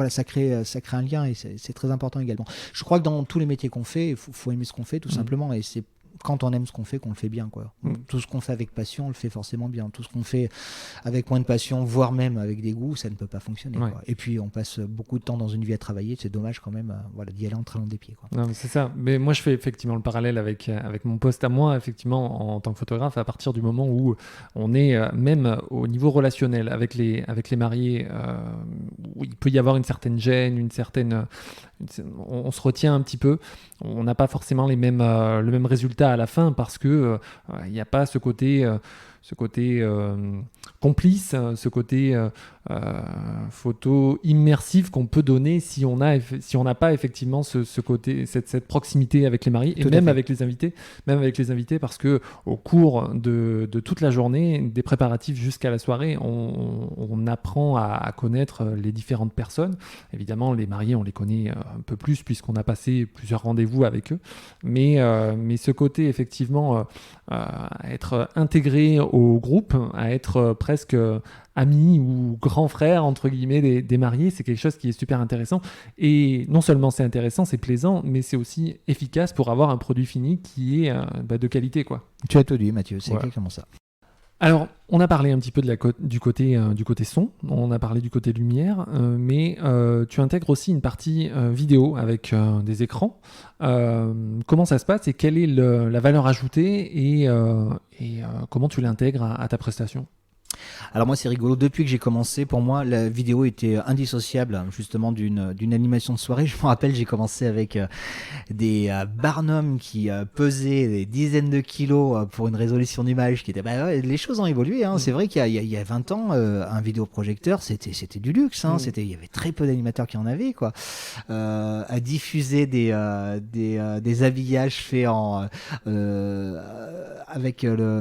ça crée un lien, et c'est très important également. Je crois que dans tous les métiers qu'on fait, il faut aimer ce qu'on fait tout simplement, et c'est quand on aime ce qu'on fait, qu'on le fait bien, quoi. Tout ce qu'on fait avec passion, on le fait forcément bien. Tout ce qu'on fait avec moins de passion, voire même avec dégoût, ça ne peut pas fonctionner, quoi. Et puis on passe beaucoup de temps dans une vie à travailler, c'est dommage quand même d'y aller en traînant des pieds, quoi. Non, mais c'est ça. Mais moi je fais effectivement le parallèle avec mon poste à moi, effectivement, en tant que photographe, à partir du moment où on est même au niveau relationnel avec les mariés, où il peut y avoir une certaine gêne, on se retient un petit peu, on n'a pas forcément le même résultat à la fin, parce que il n'y a pas ce côté complice, ce côté photo immersif qu'on peut donner si on n'a pas effectivement ce côté, cette proximité avec les mariés, et même avec les invités, parce que au cours de toute la journée, des préparatifs jusqu'à la soirée, on apprend à connaître les différentes personnes. Évidemment, les mariés, on les connaît un peu plus puisqu'on a passé plusieurs rendez-vous avec eux, mais ce côté effectivement à être intégré au groupe, à être presque ami ou grand frère entre guillemets des mariés, c'est quelque chose qui est super intéressant. Et non seulement c'est intéressant, c'est plaisant, mais c'est aussi efficace pour avoir un produit fini qui est de qualité, quoi. Tu as tout dit, Mathieu, c'est exactement ça. Alors, on a parlé un petit peu du côté son, on a parlé du côté lumière, mais tu intègres aussi une partie vidéo avec des écrans. Comment ça se passe et quelle est la valeur ajoutée, et comment tu l'intègres à ta prestation ? Alors moi c'est rigolo, depuis que j'ai commencé, pour moi la vidéo était indissociable justement d'une animation de soirée. Je me rappelle, j'ai commencé avec des Barnum qui pesaient des dizaines de kilos pour une résolution d'image qui était... les choses ont évolué, hein. C'est vrai qu'il y a 20 ans, un vidéoprojecteur c'était du luxe, hein. Il y avait très peu d'animateurs qui en avaient, quoi. À diffuser des habillages faits avec je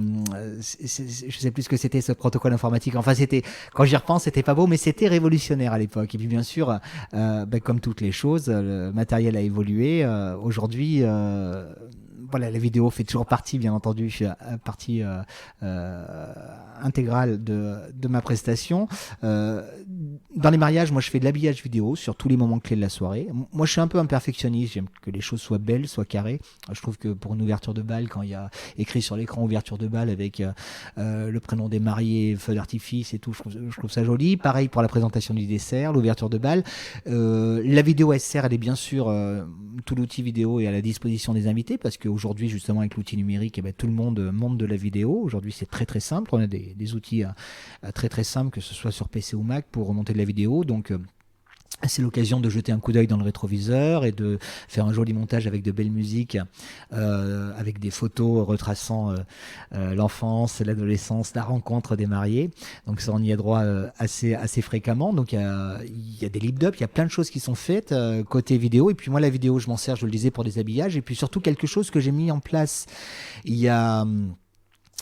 sais plus ce que c'était, ce protocole informatique. Enfin, quand j'y repense, c'était pas beau, mais c'était révolutionnaire à l'époque. Et puis bien sûr, comme toutes les choses, le matériel a évolué. Aujourd'hui, voilà, la vidéo fait toujours partie, bien entendu, partie intégrale de ma prestation. Dans les mariages, moi je fais de l'habillage vidéo sur tous les moments clés de la soirée. Moi je suis un peu un perfectionniste, j'aime que les choses soient belles, soient carrées. Je trouve que pour une ouverture de bal, quand il y a écrit sur l'écran ouverture de bal avec le prénom des mariés, feu d'artifice et tout, je trouve ça joli. Pareil pour la présentation du dessert, l'ouverture de bal. La vidéo SR, elle est bien sûr, tout l'outil vidéo est à la disposition des invités parce qu'aujourd'hui justement avec l'outil numérique, tout le monde monte de la vidéo. Aujourd'hui c'est très très simple, on a des outils très très simples, que ce soit sur PC ou Mac, pour remonter de la vidéo. Donc c'est l'occasion de jeter un coup d'œil dans le rétroviseur et de faire un joli montage avec de belles musiques, avec des photos retraçant l'enfance, l'adolescence, la rencontre des mariés. Donc ça, on y a droit assez fréquemment. Donc il y a des lip-dubs, il y a plein de choses qui sont faites côté vidéo. Et puis moi, la vidéo, je m'en sers, je le disais, pour des habillages. Et puis surtout quelque chose que j'ai mis en place il y a...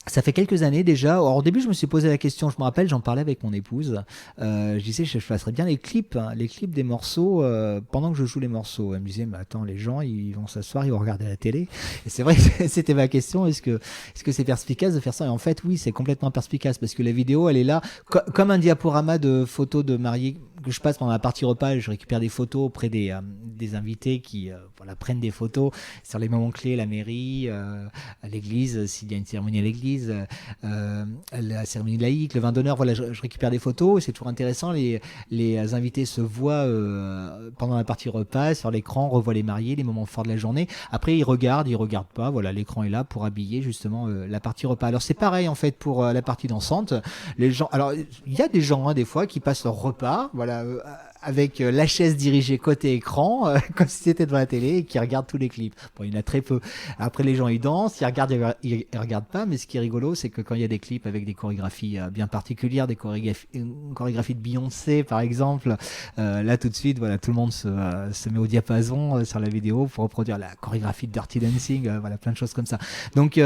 Ça fait quelques années déjà. Alors, au début, je me suis posé la question, je me rappelle, j'en parlais avec mon épouse. Je disais, je passerais bien les clips des morceaux pendant que je joue les morceaux. Elle me disait, mais attends, les gens, ils vont s'asseoir, ils vont regarder la télé. Et c'est vrai que c'était ma question, est-ce que c'est perspicace de faire ça? Et en fait, oui, c'est complètement perspicace parce que la vidéo, elle est là comme un diaporama de photos de mariés que je passe pendant la partie repas. Je récupère des photos auprès des invités qui prennent des photos sur les moments clés, la mairie, à l'église, s'il y a une cérémonie à l'église, la cérémonie laïque, le vin d'honneur. Voilà, je récupère des photos. C'est toujours intéressant. Les invités se voient pendant la partie repas sur l'écran, revoient les mariés, les moments forts de la journée. Après, ils regardent pas. Voilà, l'écran est là pour habiller justement la partie repas. Alors c'est pareil en fait pour la partie dansante. Les gens, alors il y a des gens des fois qui passent leur repas, voilà, avec la chaise dirigée côté écran, comme si c'était devant la télé, et qui regardent tous les clips. Bon, il y en a très peu. Après, les gens, ils dansent, ils regardent pas, mais ce qui est rigolo, c'est que quand il y a des clips avec des chorégraphies bien particulières, une chorégraphie de Beyoncé, par exemple, là, tout de suite, voilà, tout le monde se met au diapason sur la vidéo pour reproduire la chorégraphie de Dirty Dancing, voilà, plein de choses comme ça. Donc,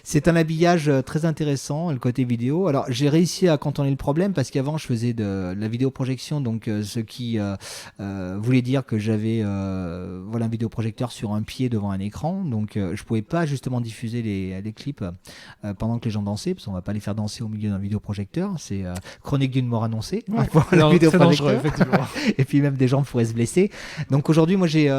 c'est un habillage très intéressant, le côté vidéo. Alors, j'ai réussi à contourner le problème parce qu'avant, je faisais de la vidéoprojection, donc ce qui voulait dire que j'avais un vidéoprojecteur sur un pied devant un écran, donc je pouvais pas justement diffuser les clips pendant que les gens dansaient, parce qu'on va pas les faire danser au milieu d'un vidéoprojecteur, c'est chronique d'une mort annoncée, pour le vidéoprojecteur. Et puis même des gens pourraient se blesser. Donc aujourd'hui, moi j'ai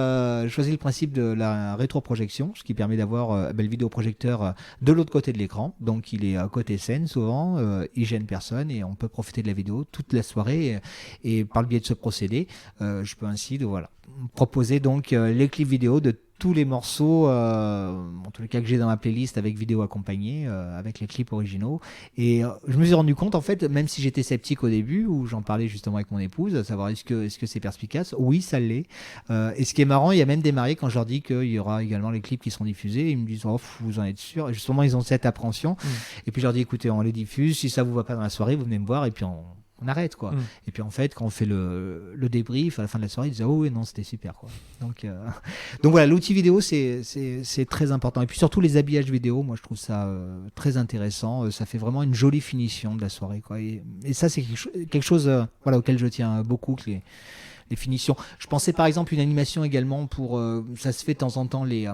choisi le principe de la rétroprojection, ce qui permet d'avoir le vidéoprojecteur de l'autre côté de l'écran, donc il est à côté scène souvent, il gêne personne et on peut profiter de la vidéo toute la soirée et par le biais de ce procédé, je peux ainsi proposer donc les clips vidéo de tous les morceaux, en tous les cas que j'ai dans ma playlist avec vidéo accompagnée, avec les clips originaux. Et je me suis rendu compte, en fait, même si j'étais sceptique au début, où j'en parlais justement avec mon épouse, à savoir est-ce que c'est perspicace? Oui, ça l'est. Et ce qui est marrant, il y a même des mariés, quand je leur dis qu'il y aura également les clips qui seront diffusés, ils me disent oh, vous en êtes sûr? Et justement, ils ont cette appréhension. Et puis je leur dis écoutez, on les diffuse, si ça vous va pas dans la soirée, vous venez me voir et puis on arrête quoi. Et puis en fait quand on fait le débrief à la fin de la soirée, ils disent oh oui non c'était super quoi. Donc voilà, l'outil vidéo c'est très important, et puis surtout les habillages vidéo, moi je trouve ça très intéressant, ça fait vraiment une jolie finition de la soirée quoi. Et ça c'est quelque chose auquel je tiens beaucoup, que les finitions. Je pensais par exemple une animation également pour ça se fait de temps en temps, les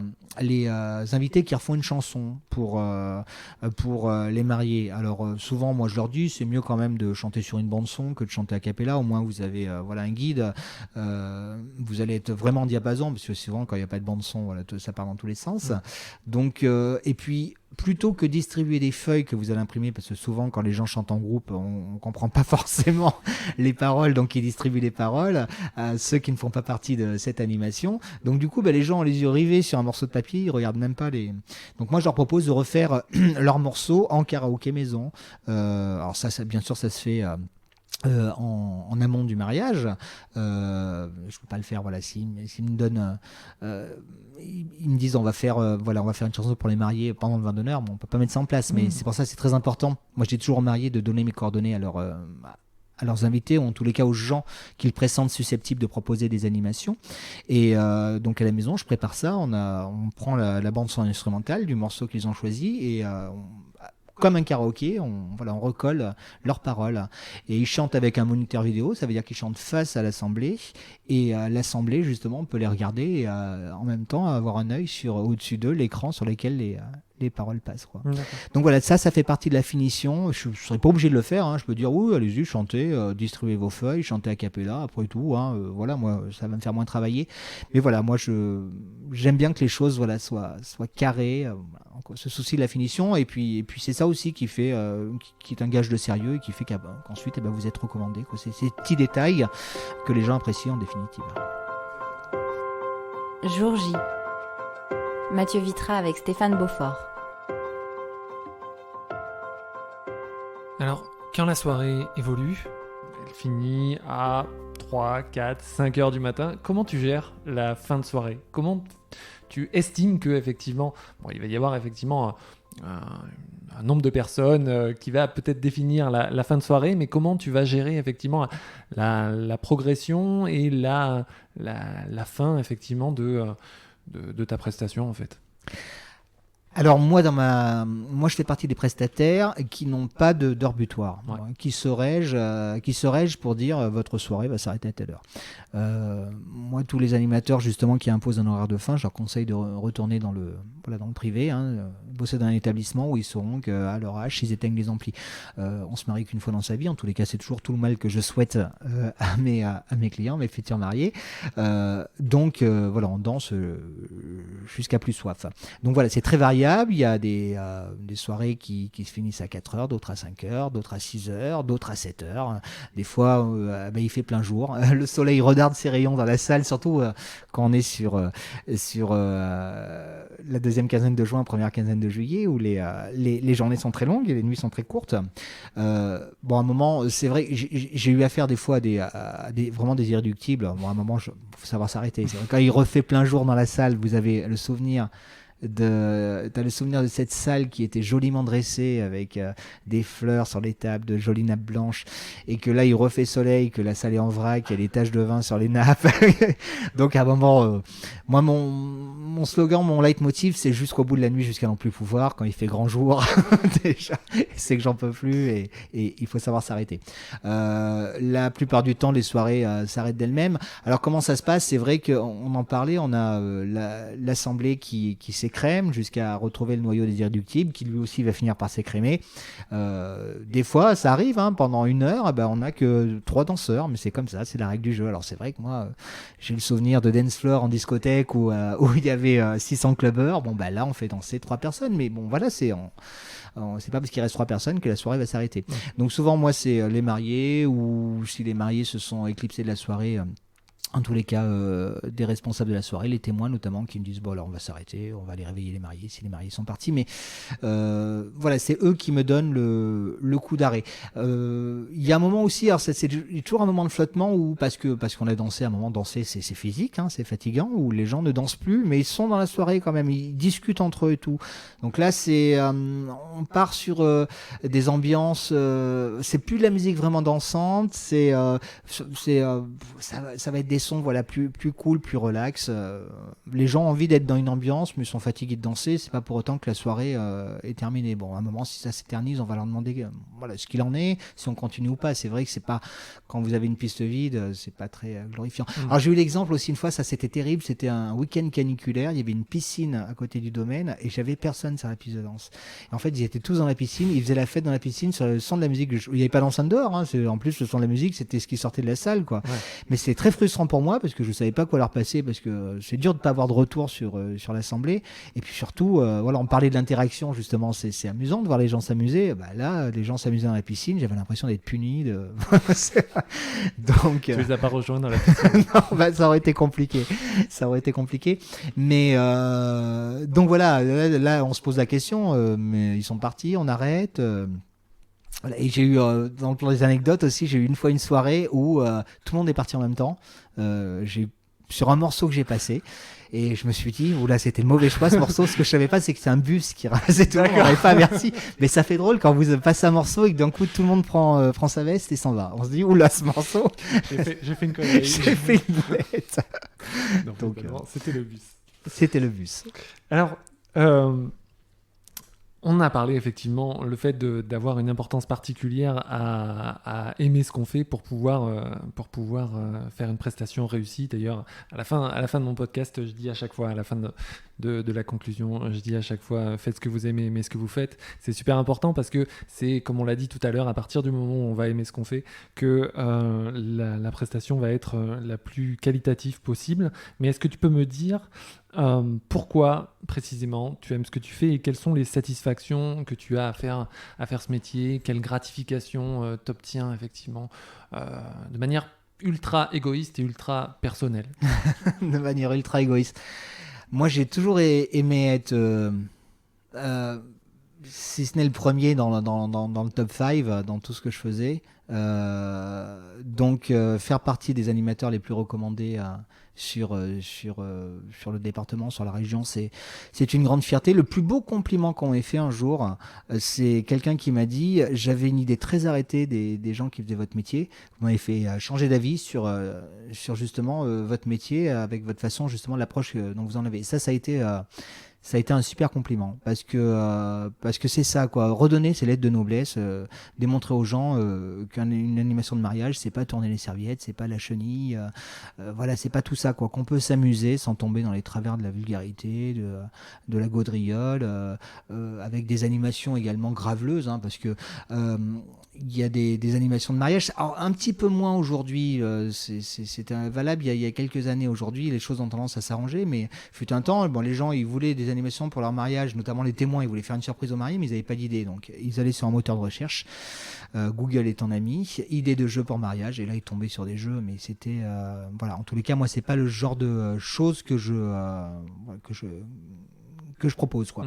invités qui refont une chanson pour les mariés. Alors souvent moi je leur dis c'est mieux quand même de chanter sur une bande son que de chanter a cappella, au moins vous avez un guide, vous allez être vraiment en diapason, parce que souvent quand il n'y a pas de bande son ça part dans tous les sens. Donc et puis plutôt que distribuer des feuilles que vous allez imprimer, parce que souvent quand les gens chantent en groupe, on comprend pas forcément les paroles, donc ils distribuent les paroles à ceux qui ne font pas partie de cette animation. Donc du coup, les gens ont les yeux rivés sur un morceau de papier, ils regardent même pas les... Donc moi je leur propose de refaire leur morceau en karaoké maison. Alors ça bien sûr ça se fait... en amont du mariage, je peux pas le faire. Voilà, s'ils me donnent, ils me disent on va faire une chanson pour les mariés pendant le vin d'honneur. Bon, on peut pas mettre ça en place, mais c'est pour ça que c'est très important. Moi, j'ai toujours aux mariés de donner mes coordonnées à leurs invités, ou en tous les cas aux gens qu'ils pressentent susceptibles de proposer des animations. Et donc à la maison, je prépare ça. On prend la bande son instrumentale du morceau qu'ils ont choisi et comme un karaoké, on recolle leurs paroles. Et ils chantent avec un moniteur vidéo, ça veut dire qu'ils chantent face à l'assemblée. Et l'assemblée, justement, on peut les regarder et en même temps avoir un œil au-dessus d'eux, l'écran sur lequel les paroles passent, quoi. Donc voilà, ça fait partie de la finition. Je ne serais pas obligé de le faire, hein. Je peux dire, oui, allez-y, chantez, distribuez vos feuilles, chantez a cappella, après tout, hein. Voilà, moi, ça va me faire moins travailler. Mais voilà, moi, j'aime bien que les choses soient carrées, on se soucie de la finition, et puis c'est ça aussi qui fait, qui est un gage de sérieux, et qui fait qu'ensuite, vous êtes recommandé, quoi. C'est ces petits détails que les gens apprécient en définitive. Jour J. Mathieu Vitra avec Stéphane Beaufort. Alors, quand la soirée évolue, elle finit à 3, 4, 5 heures du matin, comment tu gères la fin de soirée ? Comment tu estimes qu'effectivement, il va y avoir effectivement un nombre de personnes qui va peut-être définir la fin de soirée, mais comment tu vas gérer effectivement la progression et la fin effectivement de ta prestation en fait ? Alors moi, je fais partie des prestataires qui n'ont pas d'heure butoir, qui serais-je pour dire votre soirée va s'arrêter à telle heure. Moi, tous les animateurs justement qui imposent un horaire de fin, je leur conseille de retourner dans le privé, bosser dans un établissement où ils sauront qu'à leur âge, ils éteignent les amplis. On se marie qu'une fois dans sa vie, en tous les cas, c'est toujours tout le mal que je souhaite à mes clients, mes futurs mariés. Donc on danse jusqu'à plus soif. Donc voilà, c'est très variable. Il y a des soirées qui se finissent à 4 heures, d'autres à 5 heures, d'autres à 6 heures, d'autres à 7 heures. Des fois, il fait plein jour. Le soleil redarde ses rayons dans la salle, surtout quand on est sur la deuxième quinzaine de juin, première quinzaine de juillet, où les journées sont très longues et les nuits sont très courtes. À un moment, c'est vrai, j'ai eu affaire des fois à vraiment des irréductibles. À un moment, il faut savoir s'arrêter. C'est vrai, quand il refait plein jour dans la salle, vous avez le souvenir t'as le souvenir de cette salle qui était joliment dressée avec des fleurs sur les tables, de jolies nappes blanches, et que là il refait soleil, que la salle est en vrac, il y a des taches de vin sur les nappes. Donc à un moment, moi mon slogan, mon leitmotiv, c'est jusqu'au bout de la nuit, jusqu'à n'en plus pouvoir. Quand il fait grand jour, déjà, c'est que j'en peux plus et il faut savoir s'arrêter. La plupart du temps, les soirées s'arrêtent d'elles-mêmes. Alors comment ça se passe ? C'est vrai qu'on en parlait, on a l'assemblée qui s'écrème jusqu'à retrouver le noyau des irréductibles, qui lui aussi va finir par s'écrémer. Des fois, ça arrive, pendant 1 heure, on n'a que 3 danseurs, mais c'est comme ça, c'est la règle du jeu. Alors c'est vrai que moi, j'ai le souvenir de dance floor en discothèque où il y avait 600 clubbers. Là, on fait danser 3 personnes, mais bon, voilà, c'est pas parce qu'il reste 3 personnes que la soirée va s'arrêter. Donc souvent, moi, c'est les mariés, ou si les mariés se sont éclipsés de la soirée, en tous les cas, des responsables de la soirée, les témoins notamment, qui me disent bon alors on va s'arrêter, on va aller réveiller les mariés si les mariés sont partis. Mais voilà, c'est eux qui me donnent le coup d'arrêt. Il y a un moment aussi, alors c'est toujours un moment de flottement où parce qu'on a dansé, à un moment danser c'est physique, c'est fatigant, où les gens ne dansent plus, mais ils sont dans la soirée quand même, ils discutent entre eux et tout. Donc là on part sur des ambiances, c'est plus de la musique vraiment dansante, ça va être des sons plus cool, plus relax. Les gens ont envie d'être dans une ambiance, mais sont fatigués de danser. C'est pas pour autant que la soirée est terminée. Bon, à un moment, si ça s'éternise, on va leur demander ce qu'il en est, si on continue ou pas. C'est vrai que c'est pas, quand vous avez une piste vide, c'est pas très glorifiant. Alors j'ai eu l'exemple aussi une fois, ça c'était terrible, c'était un week-end caniculaire, il y avait une piscine à côté du domaine et j'avais personne sur la piste de danse. Et en fait, ils étaient tous dans la piscine, ils faisaient la fête dans la piscine sur le son de la musique. Il n'y avait pas d'enceinte dehors, en plus le son de la musique, c'était ce qui sortait de la salle, quoi. Ouais. Mais c'est très frustrant pour moi parce que je savais pas quoi leur passer, parce que c'est dur de pas avoir de retour sur l'assemblée. Et puis surtout, on parlait de l'interaction justement, c'est amusant de voir les gens s'amuser. Là, les gens s'amusaient dans la piscine, j'avais l'impression d'être puni. Donc, tu les as pas rejoints dans la piscine? Non, ça aurait été compliqué. Mais donc voilà, là, on se pose la question, mais ils sont partis, on arrête. Et j'ai eu, dans les anecdotes aussi, j'ai eu une fois une soirée où tout le monde est parti en même temps. Sur un morceau que j'ai passé. Et je me suis dit, oula, c'était le mauvais choix ce morceau. Ce que je savais pas, c'est que c'est un bus qui ramassait tout le monde. On n'avait pas averti. Mais ça fait drôle quand vous passez un morceau et que d'un coup, tout le monde prend sa veste et s'en va. On se dit, oula, ce morceau. J'ai fait une connerie. J'ai fait une boulette. Donc c'était le bus. C'était le bus. Alors, On a parlé effectivement le fait d'avoir une importance particulière à aimer ce qu'on fait pour pouvoir faire une prestation réussie. D'ailleurs, à la fin de mon podcast, je dis à chaque fois, à la fin de la conclusion, je dis à chaque fois, faites ce que vous aimez, aimez ce que vous faites. C'est super important parce que c'est, comme on l'a dit tout à l'heure, à partir du moment où on va aimer ce qu'on fait, que la prestation va être la plus qualitative possible. Mais est-ce que tu peux me dire pourquoi précisément tu aimes ce que tu fais et quelles sont les satisfactions que tu as à faire ce métier, quelle gratification t'obtiens effectivement de manière ultra égoïste et ultra personnelle? De manière ultra égoïste. Moi, j'ai toujours aimé être, si ce n'est le premier dans le top 5, dans tout ce que je faisais. Donc, faire partie des animateurs les plus recommandés sur le département, sur la région, c'est une grande fierté. Le plus beau compliment qu'on m'ait fait un jour, c'est quelqu'un qui m'a dit « J'avais une idée très arrêtée des gens qui faisaient votre métier. Vous m'avez fait changer d'avis sur justement votre métier, avec votre façon, justement, l'approche dont vous en avez. » Ça a été... ça a été un super compliment parce que c'est ça, quoi. Redonner ces lettres de noblesse, démontrer aux gens qu'une animation de mariage, c'est pas tourner les serviettes, c'est pas la chenille, voilà, c'est pas tout ça, quoi. Qu'on peut s'amuser sans tomber dans les travers de la vulgarité, de la gaudriole, avec des animations également graveleuses, hein, parce que il y a des animations de mariage. Alors, un petit peu moins aujourd'hui, c'était valable il y a quelques années. Aujourd'hui, les choses ont tendance à s'arranger, mais fut un temps, bon, les gens, ils voulaient des animations pour leur mariage, notamment les témoins, ils voulaient faire une surprise au marié, mais ils n'avaient pas d'idée. Donc, ils allaient sur un moteur de recherche. Google est ton ami. Idée de jeu pour mariage. Et là, ils tombaient sur des jeux, mais c'était... voilà, en tous les cas, moi, c'est pas le genre de choses que je propose, quoi.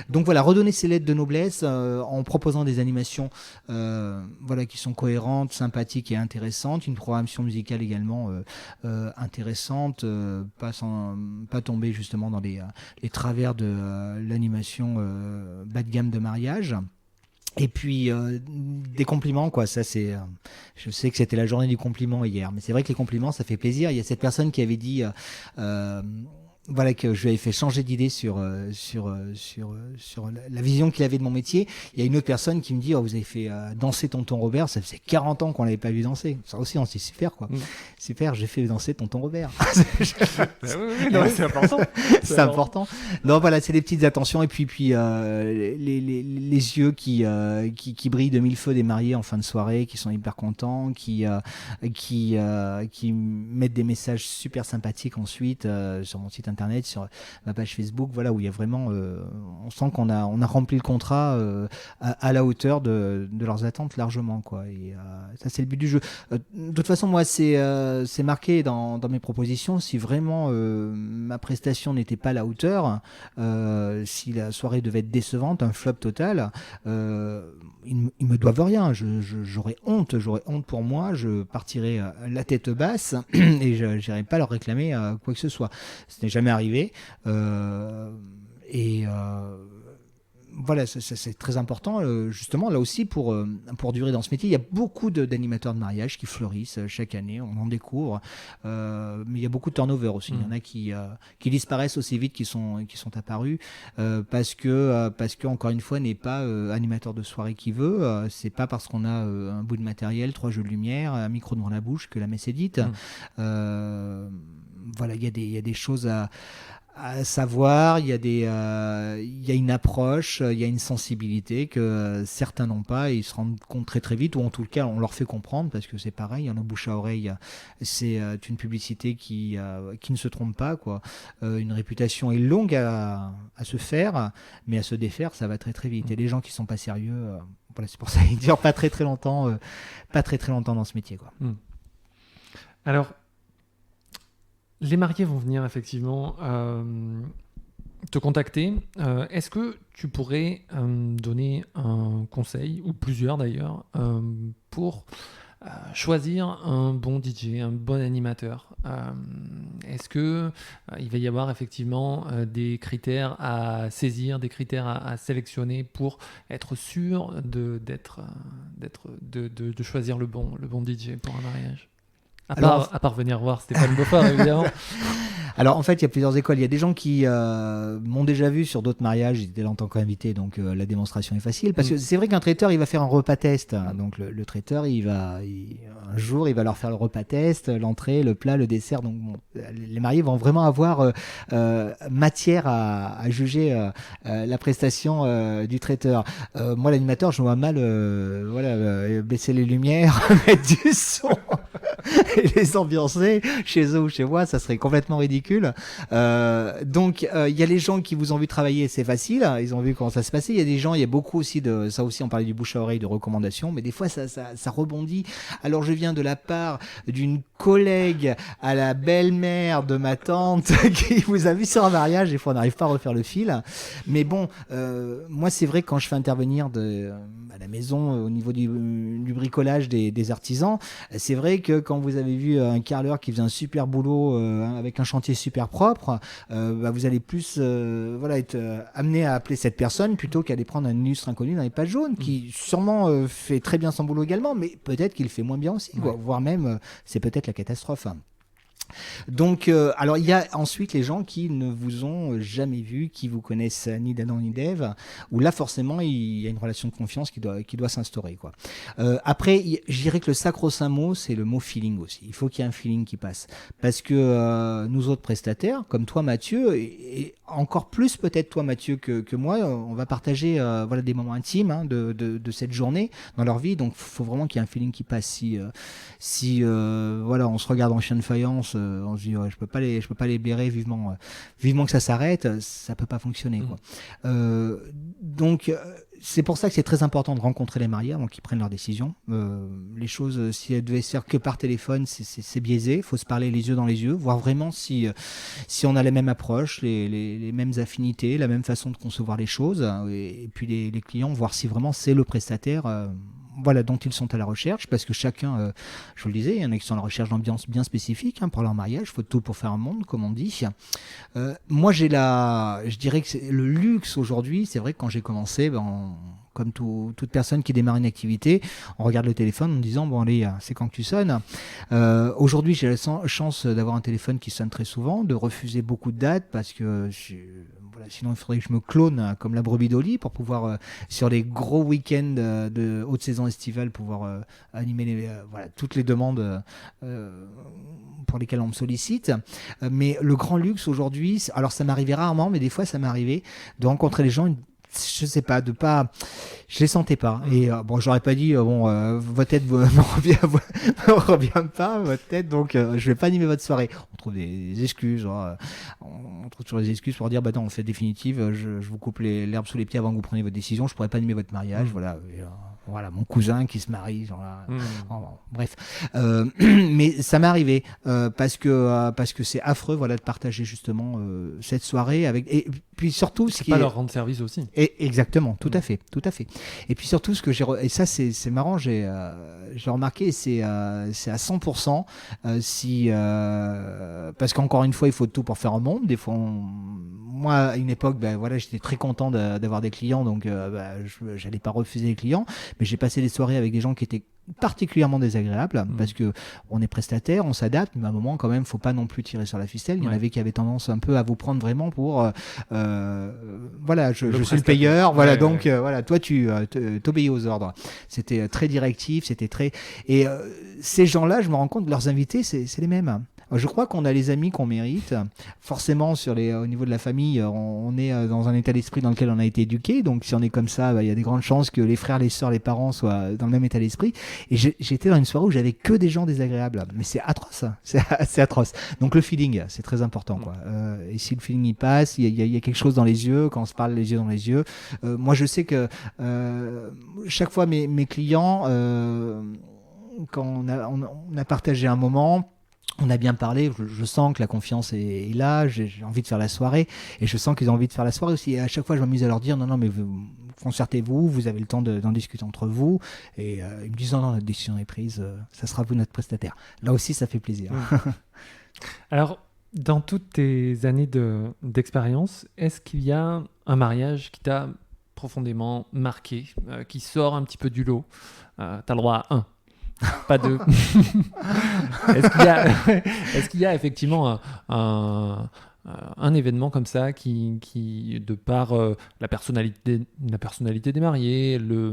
Donc voilà, redonner ces lettres de noblesse en proposant des animations voilà, qui sont cohérentes, sympathiques et intéressantes, une programmation musicale également intéressante, pas tomber justement dans les travers de l'animation bas de gamme de mariage. Et puis des compliments, quoi. Ça, c'est je sais que c'était la journée du compliment hier, mais c'est vrai que les compliments, ça fait plaisir. Il y a cette personne qui avait dit voilà, que je lui avais fait changer d'idée sur la vision qu'il avait de mon métier. Il y a une autre personne qui me dit, oh, vous avez fait danser Tonton Robert, ça faisait 40 ans qu'on l'avait pas vu danser. Ça aussi, on s'est dit, super, quoi. Super, j'ai fait danser Tonton Robert. Oui, non, c'est important. C'est important. Non, voilà, c'est des petites attentions. Et puis les yeux qui brillent de mille feux des mariés en fin de soirée, qui sont hyper contents, qui mettent des messages super sympathiques ensuite sur mon site internet, sur ma page Facebook, voilà, où il y a vraiment, on sent qu'on a rempli le contrat à la hauteur de leurs attentes largement, quoi. Et ça, c'est le but du jeu. De toute façon, moi, c'est marqué dans mes propositions. Si vraiment ma prestation n'était pas à la hauteur, si la soirée devait être décevante, un flop total, ils me doivent rien. J'aurais honte pour moi. Je partirais la tête basse et je n'irais pas leur réclamer quoi que ce soit. Ce n'est jamais arrivé. Voilà, c'est très important, justement, là aussi, pour durer dans ce métier. Il y a beaucoup d'animateurs de mariage qui fleurissent chaque année, on en découvre, mais il y a beaucoup de turnover aussi. Il y en a qui disparaissent aussi vite qu'ils sont apparus, parce que encore une fois, n'est pas animateur de soirée qui veut. C'est pas parce qu'on a un bout de matériel, 3 jeux de lumière, un micro devant la bouche que la messe est dite. Voilà, il y a des choses à savoir, il y a une approche, il y a une sensibilité que certains n'ont pas et ils se rendent compte très très vite, ou en tout cas on leur fait comprendre, parce que c'est pareil, en bouche à oreille, c'est une publicité qui ne se trompe pas, quoi. Une réputation est longue à se faire, mais à se défaire, ça va très très vite. Et les gens qui sont pas sérieux, voilà, c'est pour ça qu'ils durent pas très très longtemps dans ce métier, quoi. Alors, les mariés vont venir effectivement te contacter. Est-ce que tu pourrais donner un conseil, ou plusieurs d'ailleurs, pour choisir un bon DJ, un bon animateur? Est-ce que il va y avoir effectivement des critères à saisir, des critères à sélectionner pour être sûr de choisir le bon DJ pour un mariage? À part venir voir Stéphane Beaufort, évidemment. Alors en fait, il y a plusieurs écoles. Il y a des gens qui m'ont déjà vu sur d'autres mariages. J'étais là en tant qu'invité, donc la démonstration est facile. Parce que c'est vrai qu'un traiteur, il va faire un repas test. Donc le traiteur, un jour, il va leur faire le repas test, l'entrée, le plat, le dessert. Donc les mariés vont vraiment avoir matière à juger la prestation du traiteur. Moi, l'animateur, je vois mal baisser les lumières, mettre du son et les ambiancer chez eux ou chez moi. Ça serait complètement ridicule. Donc il y a les gens qui vous ont vu travailler, c'est facile, ils ont vu comment ça se passait. Il y a des gens, il y a beaucoup aussi de ça aussi, on parlait du bouche à oreille, de recommandations, mais des fois ça rebondit. Alors je viens de la part d'une collègue à la belle-mère de ma tante qui vous a vu sur un mariage, des fois on n'arrive pas à refaire le fil, mais bon, moi c'est vrai que quand je fais intervenir à la maison au niveau du bricolage des artisans, c'est vrai que quand vous avez vu un carreleur qui faisait un super boulot avec un chantier super propre, vous allez plus être amené à appeler cette personne plutôt qu'à aller prendre un illustre inconnu dans les pages jaunes qui sûrement fait très bien son boulot également, mais peut-être qu'il fait moins bien aussi, voire même c'est peut-être la catastrophe. Donc, alors il y a ensuite les gens qui ne vous ont jamais vu, qui vous connaissent ni d'Adam ni d'Ève, où là forcément il y a une relation de confiance qui doit s'instaurer, quoi. Après, je dirais que le sacro-saint mot, c'est le mot feeling aussi. Il faut qu'il y ait un feeling qui passe, parce que nous autres prestataires, comme toi Mathieu, et encore plus peut-être toi Mathieu que moi, on va partager des moments intimes de cette journée dans leur vie. Donc, faut vraiment qu'il y ait un feeling qui passe. Si on se regarde en chien de faïence. On se dit je peux pas les blairer vivement que ça s'arrête, ça peut pas fonctionner, quoi. Donc c'est pour ça que c'est très important de rencontrer les mariés avant qu'ils prennent leurs décisions. Les choses, si elles devaient se faire que par téléphone, c'est biaisé. Il faut se parler les yeux dans les yeux, voir vraiment si on a les mêmes approches, les mêmes affinités, la même façon de concevoir les choses, et puis les clients, voir si vraiment c'est le prestataire dont ils sont à la recherche, parce que chacun, je vous le disais, il y en a qui sont à la recherche d'ambiance bien spécifique pour leur mariage. Il faut tout pour faire un monde, comme on dit. Moi, je dirais que c'est le luxe aujourd'hui. C'est vrai que quand j'ai commencé, comme toute personne qui démarre une activité, on regarde le téléphone en disant bon allez, c'est quand que tu sonnes. Aujourd'hui, j'ai la chance d'avoir un téléphone qui sonne très souvent, de refuser beaucoup de dates parce que sinon il faudrait que je me clone comme la brebis d'Oli pour pouvoir sur les gros week-ends de haute saison estivale pouvoir animer toutes les demandes pour lesquelles on me sollicite. Mais le grand luxe aujourd'hui, alors ça m'arrivait rarement, mais des fois ça m'est arrivé de rencontrer les gens. Je sais pas, je les sentais pas. Et j'aurais pas dit votre tête me revient pas, votre tête, donc je vais pas animer votre soirée. On trouve des excuses, on trouve toujours des excuses pour dire non, en fait définitive, je vous coupe l'herbe sous les pieds avant que vous preniez votre décision. Je pourrais pas animer votre mariage, voilà, mon cousin qui se marie, bref. Mais ça m'est arrivé parce que c'est affreux, de partager justement cette soirée avec. Et puis surtout, c'est pas leur rendre service aussi. Exactement, tout à fait. Et puis surtout, ce que et ça c'est marrant, j'ai remarqué, c'est à 100%. Parce qu'encore une fois, il faut tout pour faire un monde. Des fois, moi à une époque, j'étais très content d'avoir des clients, donc j'allais pas refuser les clients. Mais j'ai passé des soirées avec des gens qui étaient particulièrement désagréables parce que on est prestataire, on s'adapte, mais à un moment quand même, faut pas non plus tirer sur la ficelle. Il y en avait qui avaient tendance un peu à vous prendre vraiment pour je suis le payeur, donc toi tu t'obéis aux ordres. C'était très directif, c'était très et ces gens-là, je me rends compte que leurs invités c'est les mêmes. Je crois qu'on a les amis qu'on mérite. Forcément, au niveau de la famille, on est dans un état d'esprit dans lequel on a été éduqué. Donc, si on est comme ça, il y a des grandes chances que les frères, les sœurs, les parents soient dans le même état d'esprit. Et j'étais dans une soirée où j'avais que des gens désagréables. Mais c'est atroce. C'est atroce. Donc, le feeling, c'est très important, quoi. Et si le feeling y passe, il y a quelque chose dans les yeux, quand on se parle les yeux dans les yeux. Moi, je sais que chaque fois, mes clients, quand on a partagé un moment, on a bien parlé, je sens que la confiance est là, j'ai envie de faire la soirée, et je sens qu'ils ont envie de faire la soirée aussi. Et à chaque fois, je m'amuse à leur dire, non, mais concertez-vous, vous avez le temps d'en discuter entre vous. Et ils me disent, non, notre décision est prise, ça sera vous notre prestataire. Là aussi, ça fait plaisir. Alors, dans toutes tes années d'expérience, est-ce qu'il y a un mariage qui t'a profondément marqué, qui sort un petit peu du lot ? T'as le droit à un. Pas deux. Est-ce qu'il y a effectivement un événement comme ça qui de par la personnalité des mariés, le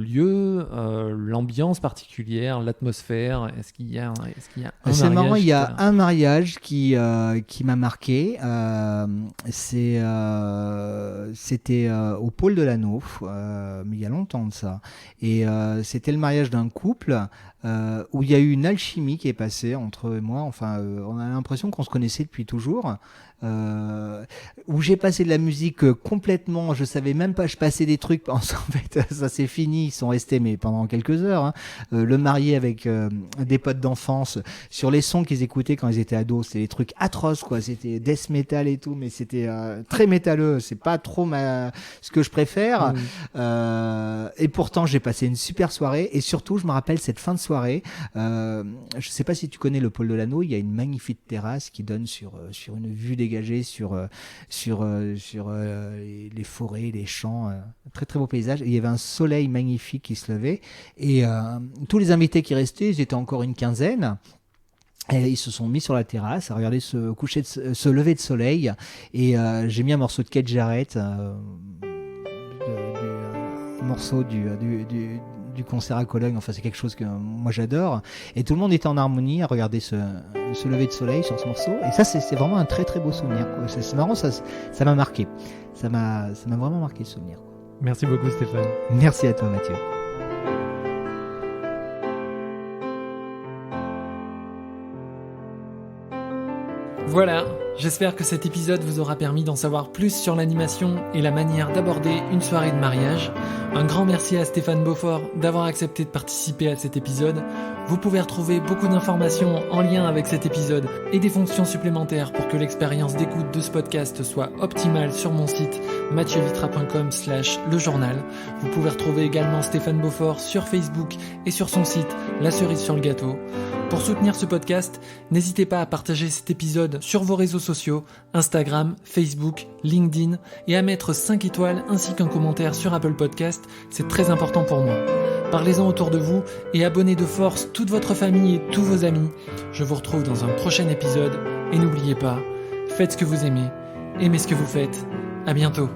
lieu, l'ambiance particulière, l'atmosphère, est-ce qu'il y a un C'est mariage marrant, il y a un mariage qui m'a marqué. C'était au Pôle de l'Anneau, mais il y a longtemps de ça. Et c'était le mariage d'un couple où il y a eu une alchimie qui est passée entre eux et moi. Enfin, on a l'impression qu'on se connaissait depuis toujours. Où j'ai passé de la musique complètement, je savais même pas, je passais des trucs, en fait ça c'est fini, ils sont restés mais pendant quelques heures, hein. Le marié avec des potes d'enfance, sur les sons qu'ils écoutaient quand ils étaient ados, c'était des trucs atroces quoi, c'était death metal et tout, mais c'était très métalleux, c'est pas trop ce que je préfère. Et pourtant j'ai passé une super soirée, et surtout je me rappelle cette fin de soirée, je sais pas si tu connais le Pôle de l'Anneau, il y a une magnifique terrasse qui donne sur une vue dégagée sur les forêts, les champs, très très beau paysage. Et il y avait un soleil magnifique qui se levait, et tous les invités qui restaient, ils étaient encore une quinzaine. Et ils se sont mis sur la terrasse à regarder se lever de soleil, et j'ai mis un morceau de Keith Jarrett, morceau du concert à Cologne. Enfin, c'est quelque chose que moi j'adore, et tout le monde était en harmonie à regarder ce lever de soleil sur ce morceau, et ça c'est vraiment un très très beau souvenir quoi. C'est marrant, ça m'a marqué, ça m'a vraiment marqué ce souvenir quoi. Merci beaucoup Stéphane. Merci à toi Mathieu. Voilà, j'espère que cet épisode vous aura permis d'en savoir plus sur l'animation et la manière d'aborder une soirée de mariage. Un grand merci à Stéphane Beaufort d'avoir accepté de participer à cet épisode. Vous pouvez retrouver beaucoup d'informations en lien avec cet épisode et des fonctions supplémentaires pour que l'expérience d'écoute de ce podcast soit optimale sur mon site mathieuVitra.com/lejournal. Vous pouvez retrouver également Stéphane Beaufort sur Facebook et sur son site La Cerise sur le Gâteau. Pour soutenir ce podcast, n'hésitez pas à partager cet épisode sur vos réseaux sociaux, Instagram, Facebook, LinkedIn, et à mettre 5 étoiles ainsi qu'un commentaire sur Apple Podcast, c'est très important pour moi. Parlez-en autour de vous et abonnez de force toute votre famille et tous vos amis. Je vous retrouve dans un prochain épisode, et n'oubliez pas, faites ce que vous aimez, aimez ce que vous faites. À bientôt.